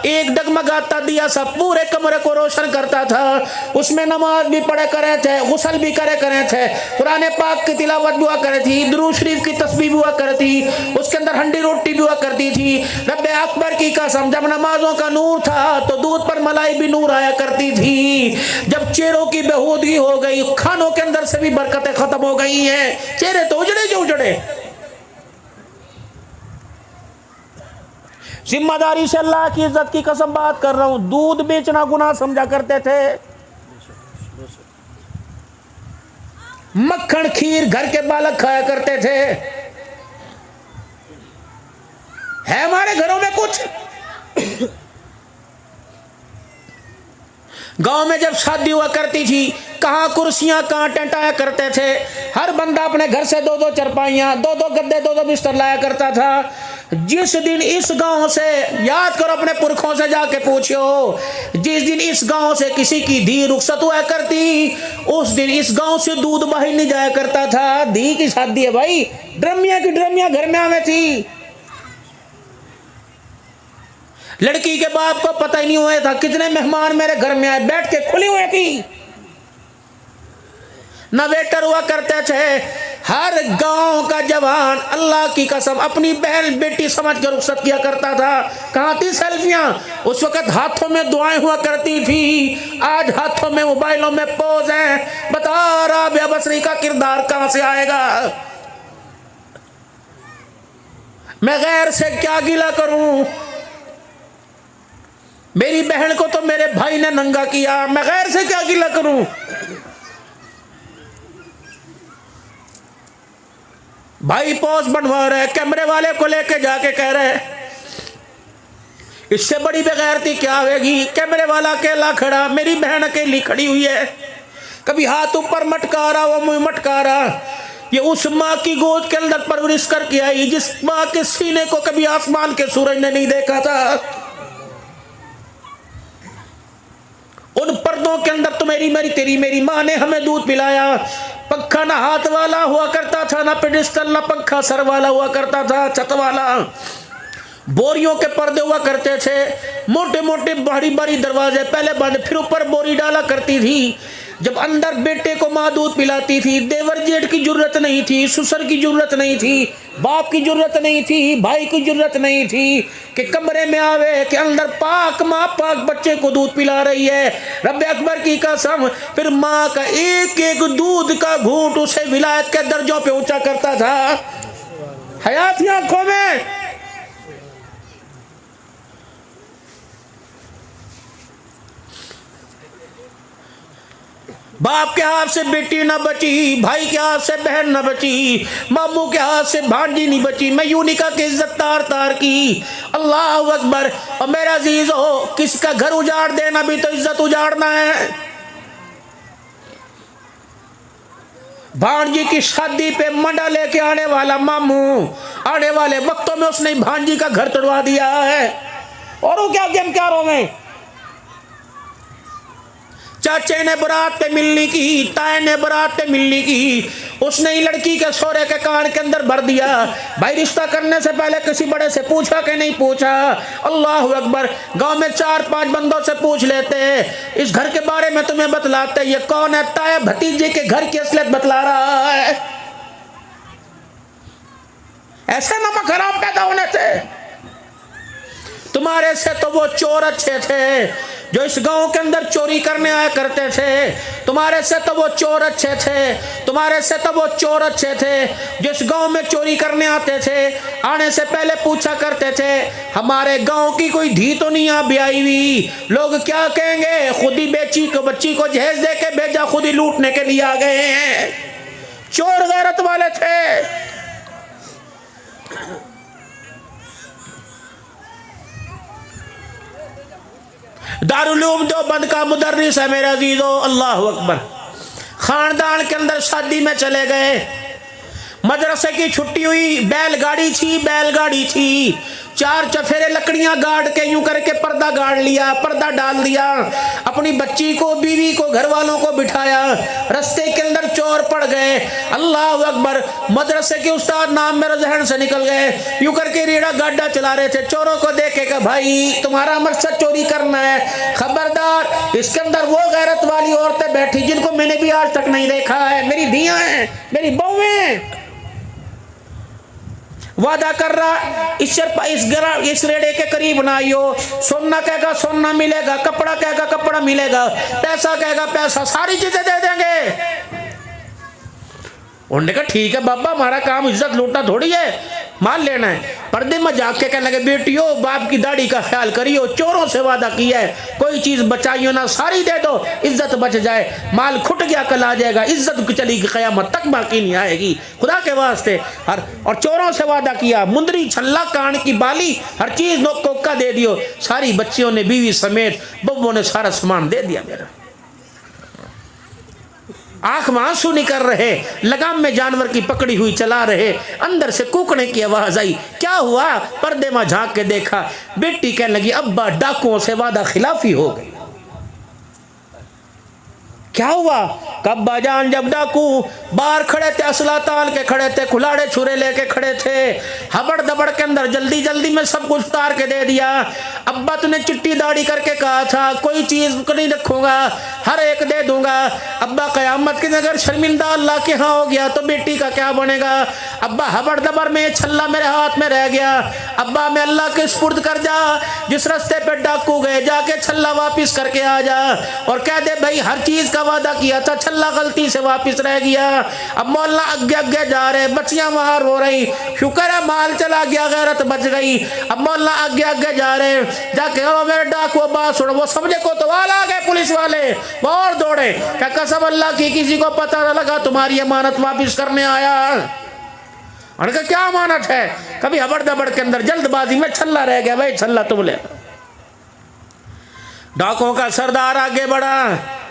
एक डगमगाता दिया सा पूरे कमरे को रोशन करता था। उसमें नमाज भी पढ़े करे थे, गुस्ल भी करे थे, कुरान पाक की तिलावत भी हुआ करे थी, दुरूद शरीफ की तस्बीह भी हुआ करती, उसके अंदर हंडी रोटी भी हुआ करती थी। रब्बे अकबर की कसम, जब नमाजों का नूर था तो दूध पर मलाई भी नूर आया करती थी। जब चेहरों की बेहूदगी हो गई, खानों के अंदर से भी बरकतें खत्म हो गई हैं, चेहरे तो उजड़े जो उजड़े। जिम्मेदारी से अल्लाह की इज्जत की कसम बात कर रहा हूं, दूध बेचना गुनाह समझा करते थे। मक्खन खीर घर के बालक खाया करते थे। है हमारे घरों में कुछ। गांव में जब शादी हुआ करती थी, कहां कुर्सियां कहां टेंट आया करते थे। हर बंदा अपने घर से 2-2 चरपाइयां, 2-2 गद्दे, 2-2 बिस्तर लाया करता था। जिस दिन इस गांव से, याद करो अपने पुरखों से जाके पूछो, जिस दिन इस गांव से किसी की धी रुखसत हुआ करती, उस दिन इस गांव से दूध बाहर नहीं जाया करता था। धी की शादी है भाई, ड्रमिया की ड्रमिया घर में आवे थी। लड़की के बाप को पता ही नहीं हुआ था कितने मेहमान मेरे घर में आए, बैठ के खुली हुई थी। न वेटर हुआ करते थे। हर गांव का जवान अल्लाह की कसम अपनी बहन बेटी समझ कर रुखसत किया करता था। कहां थी सेल्फियां? उस वक्त हाथों में दुआएं हुआ करती थी, आज हाथों में मोबाइलों में पोज हैं। बता राबिया बसरी का किरदार कहां से आएगा? मैं गैर से क्या गिला करूं? मेरी बहन को तो मेरे भाई ने नंगा किया, मैं गैर से क्या गिला करूं? भाई पोस्ट बनवा रहे, कैमरे वाले को लेके जाके कह रहे इससे बड़ी बेगैरती क्या होगी। कैमरे वाला अकेला खड़ा, मेरी बहन अकेली खड़ी हुई है, कभी हाथ ऊपर मटका रहा, वो मुंह मटका रहा। ये उस माँ की गोद के अंदर परवरिश करके आई जिस माँ के सीने को कभी आसमान के सूरज ने नहीं देखा था। उन पर्दों के अंदर तो तेरी मेरी माँ ने हमें दूध पिलाया। पंखा ना हाथ वाला हुआ करता था, ना पेडिस्टल, ना पंखा सर वाला हुआ करता था, छत वाला। बोरियों के पर्दे हुआ करते थे, मोटे मोटे भारी भारी दरवाजे पहले बंद, फिर ऊपर बोरी डाला करती थी। जब अंदर बेटे को माँ दूध पिलाती थी, देवर जेठ की जरूरत नहीं थी, ससुर की जरूरत नहीं थी, बाप की जरूरत नहीं थी, भाई की जरूरत नहीं थी कि कमरे में आवे कि अंदर पाक माँ पाक बच्चे को दूध पिला रही है। रब्बे अकबर की कसम, फिर माँ का एक एक दूध का घूंट उसे विलायत के दर्जों पे ऊंचा करता था। हयात थी आंखों में। बाप के हाथ से बेटी न बची, भाई के हाथ से बहन न बची, मामू के हाथ से भांजी नहीं बची। मैं यूं नहीं कहा कि इज्जत तार तार की। अल्लाह अकबर। और मेरा अजीज हो, किसका घर उजाड़ देना भी तो इज्जत उजाड़ना है। भांजी की शादी पे मंडा लेके आने वाला मामू, आने वाले वक्तों में उसने भांजी का घर तोड़वा दिया है। और वो क्या गेमकारों में चाचे ने बारात पे मिलने की, ताए ने बारात पे मिलने की, उसने ही लड़की के सोरे के कान के अंदर भर दिया। भाई रिश्ता करने से पहले किसी बड़े से पूछा कि नहीं पूछा? अल्लाह अकबर। गांव में 4-5 बंदों से पूछ लेते, इस घर के बारे में तुम्हें बतलाते, ये कौन है? ताया भतीजे के घर की असलियत बतला रहा है। ऐसे नमक हराम पैदा होने थे। तुम्हारे से तो वो चोर अच्छे थे जो इस गांव के अंदर चोरी करने आया करते थे। तुम्हारे से तो वो चोर अच्छे थे, तुम्हारे से तो वो चोर अच्छे थे जो इस गांव में चोरी करने आते थे। आने से पहले पूछा करते थे, हमारे गांव की कोई धी तो नहीं यहाँ ब्याई हुई? लोग क्या कहेंगे? खुद ही बच्ची को जहेज दे के भेजा, खुद ही लूटने के लिए आ गए हैं। चोर गैरत वाले थे। दारुल उलूम देवबंद का मुदर्रिस है मेरे अजीजों। अल्लाह अकबर। खानदान के अंदर शादी में चले गए, मदरसे की छुट्टी हुई, बैलगाड़ी थी 4 चफेरे लकड़ियां गाड़ के यूं करके पर्दा गाड़ लिया, पर्दा डाल दिया, अपनी बच्ची को, बीवी को, घर वालों को बिठाया। रास्ते के अंदर चोर पड़ गए, अल्लाह अकबर, मदरसे के उस्ताद नाम मेरे जहन से निकल गए। यूं करके रेड़ा गाड़ा चला रहे थे, चोरों को देखे कि भाई तुम्हारा मकसद चोरी करना है, खबरदार, इसके अंदर वो गैरत वाली औरतें बैठी जिनको मैंने भी आज तक नहीं देखा है, मेरी धियां हैं, मेरी बहुएं। वादा कर रहा इस रेड़े के करीब ना आइयो, सोना कहेगा सोना मिलेगा, कपड़ा कहेगा कपड़ा मिलेगा, पैसा कहेगा पैसा, सारी चीजें दे देंगे। उन्होंने कहा ठीक है बाबा, हमारा काम इज्जत लूटना थोड़ी है, मान लेना है। पर्दे में जाके कहने लगे बेटियों बाप की दाढ़ी का ख्याल करियो, चोरों से वादा किया है, कोई चीज बचाइयो ना, सारी दे दो, इज्जत बच जाए, माल खुट गया कल आ जाएगा, इज्जत चली क़यामत तक बाकी नहीं आएगी, खुदा के वास्ते। और चोरों से वादा किया, मुंदरी, छल्ला, कान की बाली, हर चीज नोक कोका दे दियो। सारी बच्चियों ने, बीवी समेत, बब्बों ने सारा सामान दे दिया मेरा। आंख में आंसू निकल रहे, लगाम में जानवर की पकड़ी हुई चला रहे, अंदर से कूकने की आवाज आई। क्या हुआ? पर्दे में झांक के देखा, बेटी कहने लगी अब्बा डाकुओं से वादा खिलाफी हो गई। क्या हुआ? कब्बा जान जब डाकू बाहर खड़े थे, असला तान के खड़े थे, खुलाड़े छुरे लेके खड़े थे, हबड़ दबड़ के अंदर जल्दी जल्दी में सब कुछ उतार के दे दिया। अब्बा तूने चिट्टी दाढ़ी करके कहा था कोई चीज नहीं रखूंगा, हर एक दे दूंगा। अब्बा कयामत के अगर शर्मिंदा अल्लाह के यहाँ हो गया तो बेटी का क्या बनेगा? अब्बा हबड़ दबड़ में छल्ला मेरे हाथ में रह गया, अब्बा मैं अल्लाह के सुपुर्द कर जा, जिस रास्ते पे डाकू गए जाके छल्ला वापिस करके आ जा और कह दे भाई हर चीज का वादा किया था, छल्ला गलती से वापिस रह गया। अब मौला आगे आगे जा रहे, बच्चियां बाहर हो रही, शुक्र है माल चला गया, गैरत बच गई। अब मौला आगे आगे जा रहे, जाके ओ मेरे डाकू बात सुनो, वो समझे को तो वाला आ गए पुलिस वाले, वो और दौड़े, क्या कसम अल्लाह की किसी को पता न लगा तुम्हारी अमानत वापिस करने आया। उनका क्या अमानत है? कभी हबड़ दबड़ के अंदर जल्दबाजी में छल्ला रह गया, भाई छल्ला तुम ले। डाकुओं का सरदार आगे बढ़ा,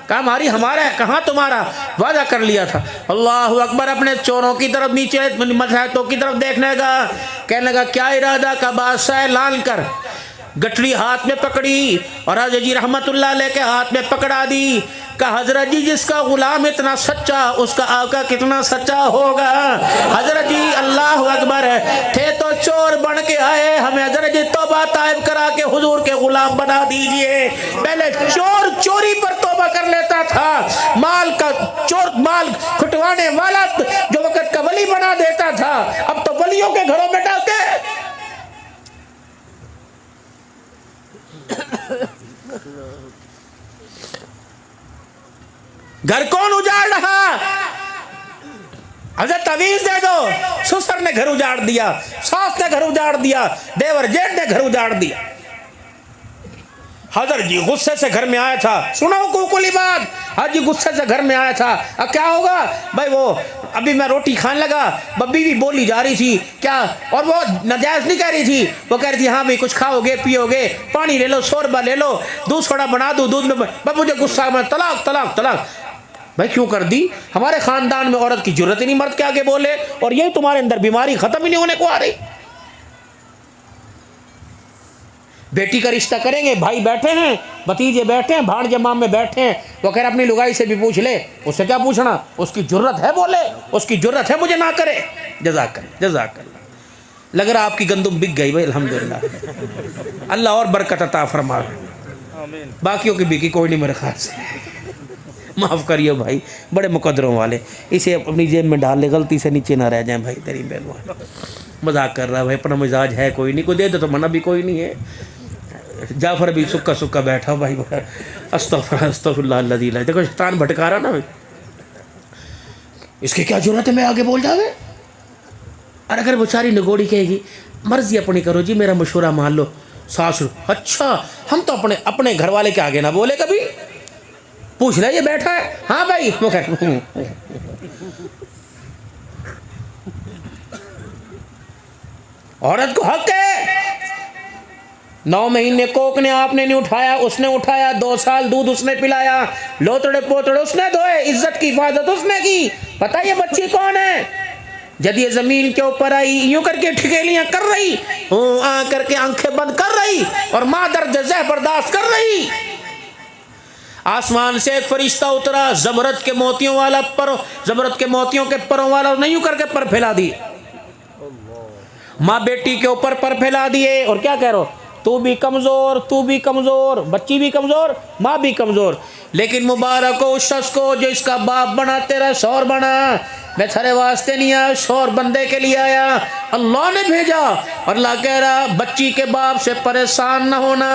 कहा हमारी हमारा है, कहाँ तुम्हारा? वादा कर लिया था। अल्लाह अकबर, अपने चोरों की तरफ, नीचे मसहतों की तरफ देखने का, कहने लगा क्या इरादा का? बादशाह लान कर गठरी हाथ में पकड़ी और हज़रत जी रहमतुल्लाह अलैह के हाथ में पकड़ा दी। कहा हजरत जी जिसका गुलाम इतना सच्चा उसका आका कितना सच्चा होगा। हजरत जी अल्लाह अकबर थे तो चोर बन के आए, हमें हजरत जी तौबा ताइब करा के हुजूर के गुलाम बना दीजिए। पहले चोर चोरी पर तौबा कर लेता था, माल का चोर माल खुटवाने वाला जो वक्त का वली बना देता था, अब तो वलियों के घरों में डालते। घर कौन उजाड़ रहा? हजरत तवीज दे दो। ससुर ने घर उजाड़ दिया, सास ने घर उजाड़ दिया, देवर जेठ ने घर उजाड़ दिया। हजरत जी गुस्से से घर में आया था, सुनो कुकुली बात, हजरत जी गुस्से से घर में आया था। अब क्या होगा भाई? वो अभी मैं रोटी खाने लगा, बब्बी भी बोली जा रही थी क्या, और वो नाजायज नहीं कह रही थी, वो कह रही थी हाँ भाई कुछ खाओगे पियोगे, पानी ले लो, शोरबा ले लो, दूध थोड़ा बना दो, दूध में मुझे गुस्सा, मैं तलाक तलाक तलाक। भाई क्यों कर दी? हमारे खानदान में औरत की जरूरत ही नहीं मर्द के आगे बोले, और यही तुम्हारे अंदर बीमारी खत्म ही नहीं होने को आ रही। बेटी का रिश्ता करेंगे, भाई बैठे हैं, भतीजे बैठे हैं, भाणजे मामे बैठे हैं, वो कह रहे अपनी लुगाई से भी पूछ ले, उससे क्या पूछना, उसकी जरूरत है बोले, उसकी जरूरत है मुझे ना करे। जज़ाकल्लाह जज़ाकल्लाह। लग रहा आपकी गंदुम बिक गई भाई, अल्हम्दुलिल्लाह, अल्लाह और बरकत अता फरमाए। बाकियों की बिकी कोई नहीं मेरे ख्याल से, माफ़ करिए भाई, बड़े मुकद्दरों वाले, इसे अपनी जेब में डाल ले, गलती से नीचे ना रह जाए भाई, तेरी मेहरबानी। मजाक कर रहा भाई, अपना मिजाज है कोई नहीं, को दे दो तो मना भी कोई नहीं है। जाफर भी सुक्का सुक्का बैठा भाई, अस्तगफिरुल्लाह। देखो शैतान भटका रहा ना, इसकी क्या जरूरत है मैं आगे बोल जावे। अरे अगर बेचारी नगोड़ी कहेगी मर्जी अपनी करो जी, मेरा मशवरा मान लो। सासू अच्छा, हम तो अपने घर वाले के आगे ना बोले कभी, पूछ ले ये बैठा है, हाँ भाई औरत को हक है। 9 महीने कोक ने आपने नहीं उठाया, उसने उठाया, 2 साल दूध उसने पिलाया, लोतड़े पोतड़े उसने धोए, इज्जत की हिफाजत उसने की। पता ये बच्ची कौन है? जब ये जमीन के ऊपर आई यूं करके ठिकेलियां कर रही, आ करके आंखें बंद कर रही और माँ दर्द ज़ह बर्दाश्त कर रही। आसमान से एक फरिश्ता उतरा, ज़बरत के मोतियों वाला पर, ज़बरत के मोतियों के परों वाला, नहीं यूं करके पर फैला दिए। माँ बेटी के ऊपर पर फैला दिए और क्या कह रहे हो, तू भी कमज़ोर, तू भी कमज़ोर, बच्ची भी कमज़ोर, माँ भी कमज़ोर। लेकिन मुबारक हो उस शख्स को जो इसका बाप बना, तेरा शौहर बना। मैं थारे वास्ते नहीं आया, शौहर बंदे के लिए आया, अल्लाह ने भेजा। और अल्लाह कह रहा बच्ची के बाप से परेशान ना होना,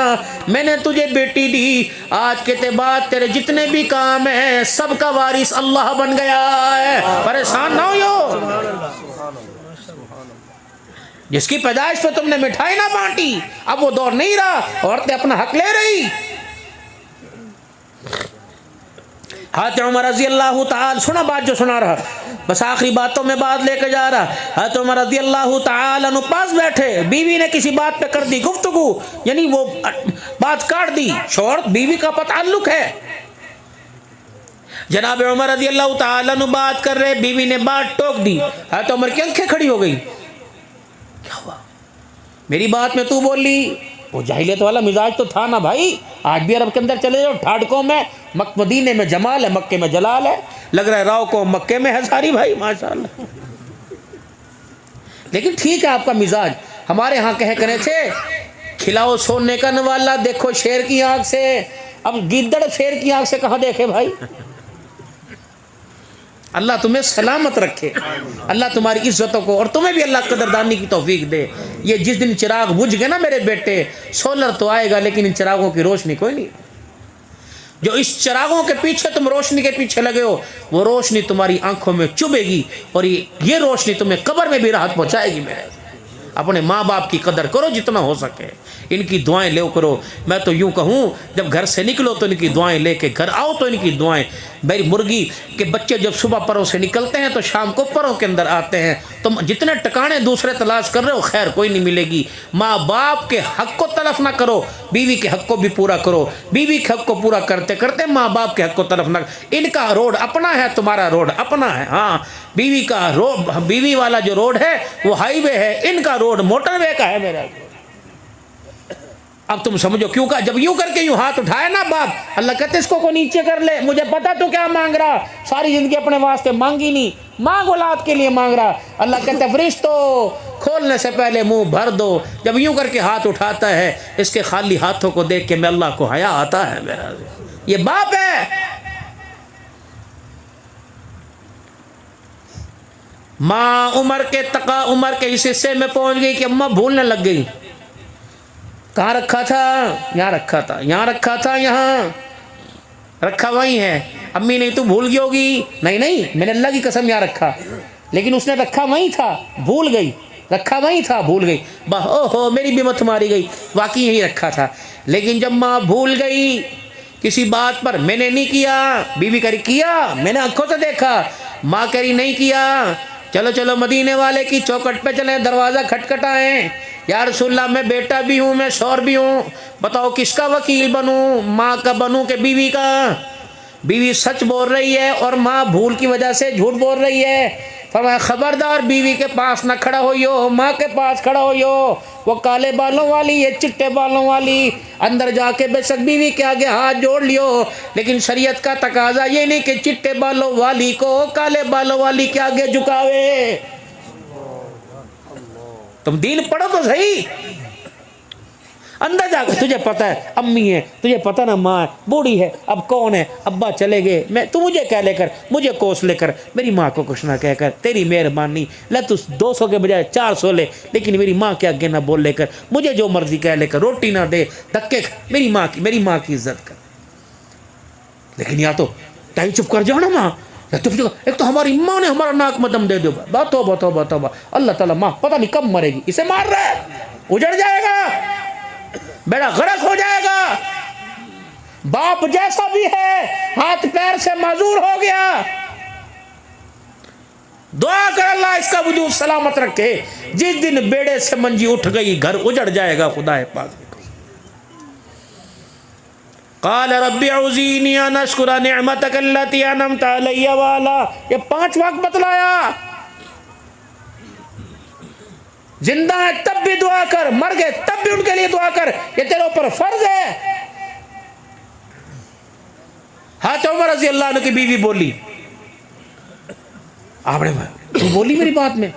मैंने तुझे बेटी दी, आज के बाद तेरे जितने भी काम हैं सबका वारिस अल्लाह बन गया है, परेशान ना हो। जिसकी पैदाइश पे तुमने मिठाई ना बांटी, अब वो दौर नहीं रहा, औरतें अपना हक ले रही। हज़रत उमर रज़ी अल्लाह ताला, सुना बात जो सुना रहा, बस आखिरी बातों में बात लेके जा रहा। हज़रत उमर रज़ी अल्लाह ताला अन्हु पास बैठे, बीवी ने किसी बात पे कर दी गुफ्तगू, यानी वो बात काट दी, शौहर बीवी का ताल्लुक है। जनाब उमर रज़ी अल्लाह ताला अन्हु बात कर रहे, बीवी ने बात टोक दी। हज़रत उमर की आंखें खड़ी हो गई, क्या हुआ, मेरी बात में तू बोल ली? वो जाहिलियत वाला मिजाज तो था ना भाई, आज भी अरब के अंदर चले जाओ, ठाड़कों में मदीने में जमाल है, मक्के में जलाल है, लग रहा है राव को मक्के में है सारी भाई, माशाल्लाह। लेकिन ठीक है आपका मिजाज। हमारे यहाँ कह करे थे, खिलाओ सोने का नवाला देखो शेर की आंख से, अब गिद्दड़ शेर की आंख से कहाँ देखे भाई। अल्लाह तुम्हें सलामत रखे, अल्लाह तुम्हारी इज्जतों को और तुम्हें भी अल्लाह कदरदानी की तौफीक दे। ये जिस दिन चिराग बुझ गए ना मेरे बेटे, सोलर तो आएगा लेकिन इन चिरागों की रोशनी कोई नहीं। जो इस चिरागों के पीछे तुम रोशनी के पीछे लगे हो, वो रोशनी तुम्हारी आंखों में चुभेगी और ये रोशनी तुम्हें कब्र में भी राहत पहुंचाएगी। मेरे अपने माँ बाप की कदर करो जितना हो सके, इनकी दुआएं ले करो। मैं तो यूँ कहूँ, जब घर से निकलो तो इनकी दुआएं लेके घर आओ, तो इनकी दुआएं। मेरी मुर्गी के बच्चे जब सुबह परों से निकलते हैं तो शाम को परों के अंदर आते हैं। तुम जितने टकाने दूसरे तलाश कर रहे हो, खैर कोई नहीं मिलेगी। माँ बाप के हक को तलफ ना करो, बीवी के हक को भी पूरा करो। बीवी के हक को पूरा करते करते माँ बाप के हक को तलफ ना। इनका रोड अपना है, तुम्हारा रोड अपना है। हाँ, बीवी का रोड, बीवी वाला जो रोड है वो हाईवे है, इनका रोड मोटरवे का है मेरा। अब तुम समझो क्यों का, जब यूं करके यूं हाथ उठाए ना बाप, अल्लाह कहते इसको को नीचे कर ले, मुझे पता तो क्या मांग रहा, सारी जिंदगी अपने वास्ते मांगी नहीं, मांग औलाद के लिए मांग रहा। अल्लाह कहते फरिश्तों खोलने से पहले मुंह भर दो। जब यूं करके हाथ उठाता है, इसके खाली हाथों को देख के मैं अल्लाह को हया आता है मेरा। ये बाप है। माँ उमर के इस हिस्से में पहुंच गई कि अम्मा भूलने लग गई। कहाँ रखा था? यहाँ रखा था, यहाँ रखा था, यहाँ रखा वहीं है। अम्मी नहीं तू भूल गई होगी। नहीं नहीं, मैंने अल्लाह की कसम यहाँ रखा, लेकिन उसने रखा वहीं था, भूल गई। रखा वहीं था, भूल गई। ओहो मेरी भी मत मारी गई, वाकई यही रखा था। लेकिन जब माँ भूल गई किसी बात पर, मैंने नहीं किया, बीवी करी किया, मैंने आंखों से देखा, माँ करी नहीं किया। चलो चलो मदीने वाले की चौखट पे चले, दरवाज़ा खटखटाएं। या रसूलल्लाह मैं बेटा भी हूँ, मैं शौहर भी हूँ, बताओ किसका वकील बनूँ, माँ का बनूँ कि बीवी का? बीवी सच बोल रही है और माँ भूल की वजह से झूठ बोल रही है। फरमाया खबरदार बीवी के पास ना खड़ा होइयो, माँ के पास खड़ा होइयो। वो काले बालों वाली, ये चिट्टे बालों वाली। अंदर जाके बेशक बीवी के आगे हाथ जोड़ लियो, लेकिन शरीयत का तकाजा ये नहीं कि चिट्टे बालों वाली को काले बालों वाली के आगे झुकावे। तुम दीन पढ़ो तो सही। अंदर जाकर तुझे पता है अम्मी है, तुझे पता ना माँ है, बूढ़ी है, अब कौन है, अब्बा चले गए, मैं तू मुझे कह लेकर, मुझे कोस लेकर, मेरी माँ को कुछ ना कहकर, तेरी मेहरबानी, ले तू 200 के बजाय 400 ले, लेकिन मेरी माँ के आगे ना बोल लेकर, मुझे जो मर्जी कह लेकर, रोटी ना दे, धक्के, मेरी माँ की इज्जत कर। लेकिन या तो टाइम चुप कर जाओ ना माँ, एक तो हमारी माँ ने हमारा नाक में दम दे दो। बताओ अल्लाह ताला माँ पता नहीं कब मरेगी, इसे मार रहा है, उजड़ जाएगा, बेड़ा गरक हो जाएगा। बाप जैसा भी है हाथ पैर से माजूर हो गया, दुआ कर अल्लाह इसका वजूद सलामत रखे। जिस दिन बेड़े से मंजी उठ गई घर उजड़ जाएगा। खुदा पाक क़ाल रब्बी औज़ीनी अन अश्कुरा निअमतक अल्लती अनअमत अलैया वाला, ये 5 वक्त बतलाया। जिंदा है तब भी दुआ कर, मर गए तब भी उनके लिए दुआ कर, ये तेरे ऊपर फर्ज है। हाथ उमर रजी अल्लाह अन्हु की बीवी बोली, आपने तू बोली मेरी बात में।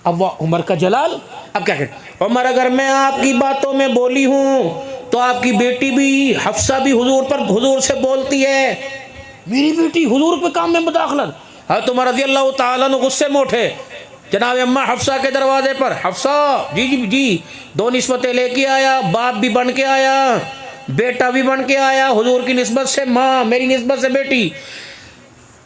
अब वह उमर का जलाल, अब क्या करें। उमर अगर मैं आपकी बातों में बोली हूं तो आपकी बेटी भी हफ्सा भी हुजूर से बोलती है, मेरी बेटी हुजूर पे काम में मुदाखलत। हाथ उमर रजी अल्लाह तआला अन्हु गुस्से में उठे, जनाब अम्मा हफ्सा के दरवाजे पर, हफ्सा जी जी जी, 2 निस्बतें लेके आया, बाप भी बन के आया, बेटा भी बन के आया, हुजूर की निस्बत से माँ, मेरी निस्बत से बेटी।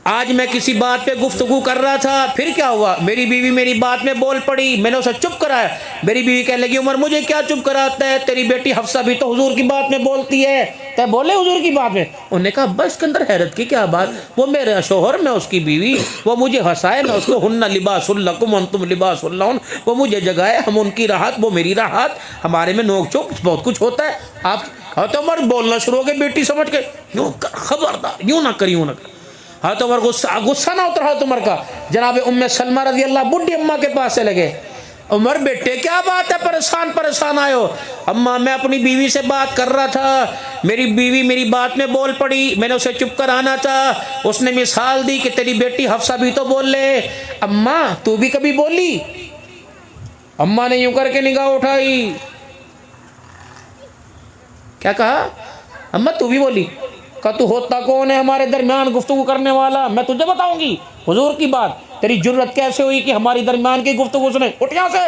आज मैं किसी बात पे गुफ्तगू कर रहा था, फिर क्या हुआ, मेरी बीवी मेरी बात में बोल पड़ी, मैंने उसे चुप कराया। मेरी बीवी कहने लगी, उमर मुझे क्या चुप कराता है, तेरी बेटी हफ्सा भी तो हुजूर की बात में बोलती है, तय बोले हुजूर की बात में। उन्होंने कहा बस इसके अंदर हैरत की क्या बात, वो मेरा शोहर, मैं उसकी बीवी, वो मुझे हंसाए, मैं उसको हुन्ना लिबासुल लकुम अंतुम लिबासुल लहुन, वो मुझे जगाए, हम उनकी राहत, वो मेरी राहत, हमारे में नोक चोक बहुत कुछ होता है। आप तो उमर बोलना शुरू हो गए, बेटी समझ के, यूँ कर, खबरदार यूँ ना कर, यूँ ना कर। हाँ तो उमर गुस्सा ना उतरा उमर का। जनाब उम्मे सलमा रजी अल्लाह बुढ़ी अम्मा के पास से लगे, उमर बेटे क्या बात है, परेशान आए हो। अम्मा मैं अपनी बीवी से बात कर रहा था, मेरी बीवी मेरी बात में बोल पड़ी, मैंने उसे चुप कराना था, उसने मिसाल दी कि तेरी बेटी हफ्सा भी तो बोल ले। अम्मा तू भी कभी बोली? अम्मा ने यूं करके निगाह उठाई, क्या कहा, अम्मा तू भी बोली? का तू होता कौन है हमारे दरमियान गुफ्तगू करने वाला, मैं तुझे बताऊंगी हुजूर की बात, तेरी जुर्रत कैसे हुई कि हमारी दरमियान की गुफ्तगू सुने, उठ यहां से।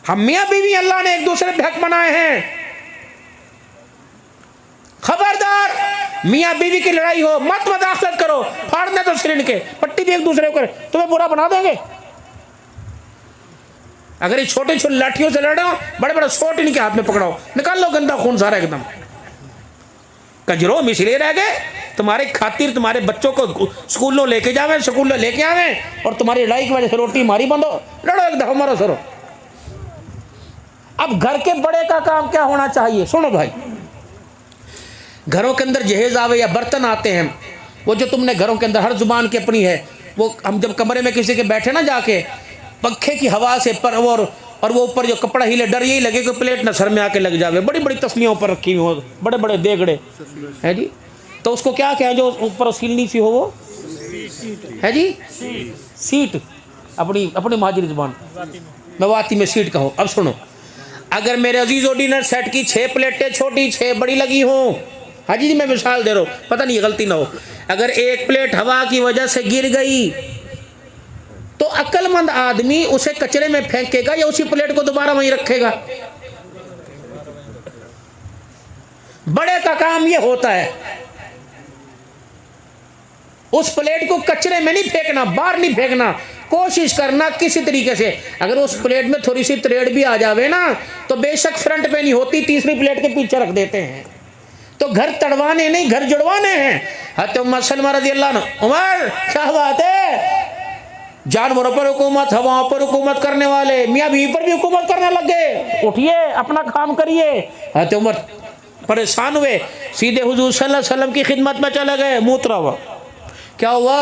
हम मियां बीवी अल्लाह ने एक दूसरे पे हक बनाए हैं, खबरदार मियां बीवी की लड़ाई हो मत मदाखलत करो, फाड़ने तो सिर के पट्टी भी एक दूसरे को, तुम्हें बुरा बना देंगे। अगर ये छोटे छोटे लाठियों से लड़ो, बड़े बड़े सोट इनके हाथ में पकड़ाओ, निकाल लो गंदा खून सारा एकदम। कजरो हम इसलिए रह गए तुम्हारे खातिर, तुम्हारे बच्चों को स्कूलों लेके जावे, स्कूलों लेके आवे, और तुम्हारी लड़ाई की वजह से रोटी मारी बंद हो, लड़ो एक दफा मारो सरो। अब घर के बड़े का काम क्या होना चाहिए, सुनो भाई, घरों के अंदर जहेज आवे या बर्तन आते हैं, वो जो तुमने घरों के अंदर हर जुबान की अपनी है, वो हम जब कमरे में किसी के बैठे ना जाके पंखे की हवा से पर और वो ऊपर जो कपड़ा हिले, डर यही लगे कि प्लेट न सर में आके लग जावे, बड़ी बड़ी तस्लियाँ ऊपर रखी हुई हो, बड़े बड़े देगड़े है जी, तो उसको क्या कहें जो ऊपर सीलनी सी हो, वो है जी सीट, अपनी माजरी जुबान मैं वाती में सीट कहो। अब सुनो, अगर मेरे अजीजों डिनर सेट की 6 प्लेटें छोटी 6 बड़ी लगी हों, हाँ जी मैं मिसाल दे रहा हूँ, पता नहीं गलती ना हो, अगर एक प्लेट हवा की वजह से गिर गई तो अक्लमंद आदमी उसे कचरे में फेंकेगा या उसी प्लेट को दोबारा वहीं रखेगा? बड़े का काम ये होता है, उस प्लेट को कचरे में नहीं फेंकना, बाहर नहीं फेंकना, कोशिश करना किसी तरीके से, अगर उस प्लेट में थोड़ी सी त्रेड़ भी आ जावे ना तो बेशक फ्रंट पे नहीं होती, तीसरी प्लेट के पीछे रख देते हैं। तो घर तड़वाने नहीं, घर जुड़वाने हैं। हज़रत उम्मे सलमा रज़ी अल्लाह अन्हा, उमर क्या बात है, जानवरों पर हुकूमत, हवाओं पर हुकूमत करने वाले मियाँ बीवी पर भी हुकूमत करने लग गए, उठिए अपना काम करिए। हज़रत उमर परेशान हुए, सीधे हुजूर सल्लल्लाहु अलैहि वसल्लम की खिदमत में चले गए, मुँह हुआ, क्या हुआ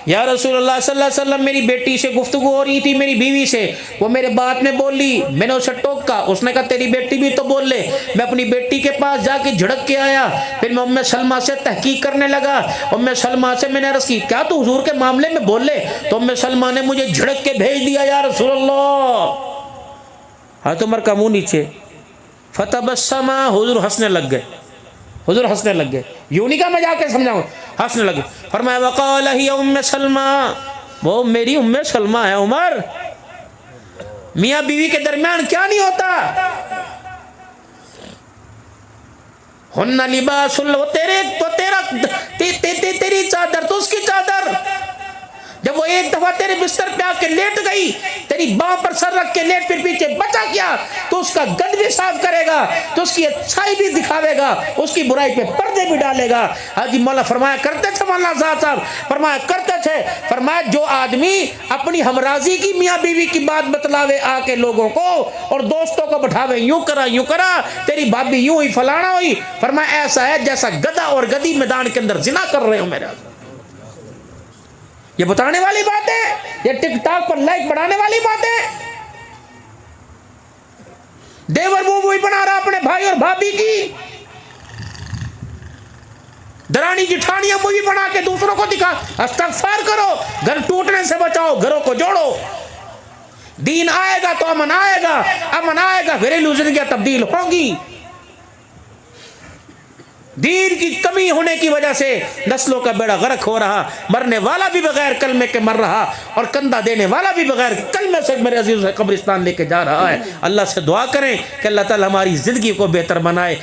या रसूलुल्लाह सल्लल्लाहु अलैहि वसल्लम, मेरी बेटी से गुफ्तगू हो रही थी, मेरी बीवी से, वो मेरे बात में बोली, मैंने उसे टोका, उसने कहा तेरी बेटी भी तो बोल ले। मैं अपनी बेटी के पास जाके झड़क के आया, फिर मैं उम्मे सलमा से तहकीक करने लगा, उम्मे सलमा से मैंने अर्ज़ की क्या तू हुजूर के मामले में बोल ले, तो उम्मे सलमा ने मुझे झड़क के भेज दिया या रसूलल्लाह। हज़रत उमर का मुँह नीचे, फतबस्समा, हुजूर हंसने लग गए, हुजूर हंसने लग गए, यूं नहीं कहा मैं जाके समझाऊं, हंसने लगे। फरमाया वक़ाल ही उम्मे सलमा, वो मेरी उम्मे सलमा है। उमर मियाँ बीवी के दरमियान क्या नहीं होता, हुन्ना लिबासुल, वो तेरे तो तेरी चादर तो उसकी चादर, जब वो एक दफा तेरे बिस्तर पे आके लेट गई, तेरी बाह पर सर रख के लेट, फिर पीछे बचा क्या, तो उसका गंद भी साफ करेगा, तो उसकी अच्छाई भी दिखावेगा, उसकी बुराई पे पर्दे भी डालेगा। हाजी मौला फरमाया करते थे, मौलाना साहब फरमाया करते थे, फरमाया जो आदमी अपनी हमराजी की मियाँ बीवी की बात बतलावे आके लोगों को और दोस्तों को बैठावे, यूं करा तेरी भाभी यूं हुई फलाना हुई, फरमाया ऐसा है जैसा गधा और गधी मैदान के अंदर जिना कर रहे हो मेरे। ये बताने वाली बात है? ये टिकटॉक पर लाइक बढ़ाने वाली बात है? देवर वो वही बना रहा अपने भाई और भाभी की, दरानी जिठानियां मूवी बना के दूसरों को दिखा। इस्तग़फ़ार करो, घर टूटने से बचाओ, घरों को जोड़ो। दीन आएगा तो अमन आएगा, अमन आएगा घरेलू जिंदगियां तब्दील होंगी। दीन की कमी होने की वजह से नस्लों का बेड़ा गर्क हो रहा, मरने वाला भी बगैर कलमे के मर रहा और कंधा देने वाला भी बगैर कलमे से मेरे अजीज कब्रिस्तान लेके जा रहा है। अल्लाह से दुआ करें कि अल्लाह ताला हमारी जिंदगी को बेहतर बनाए।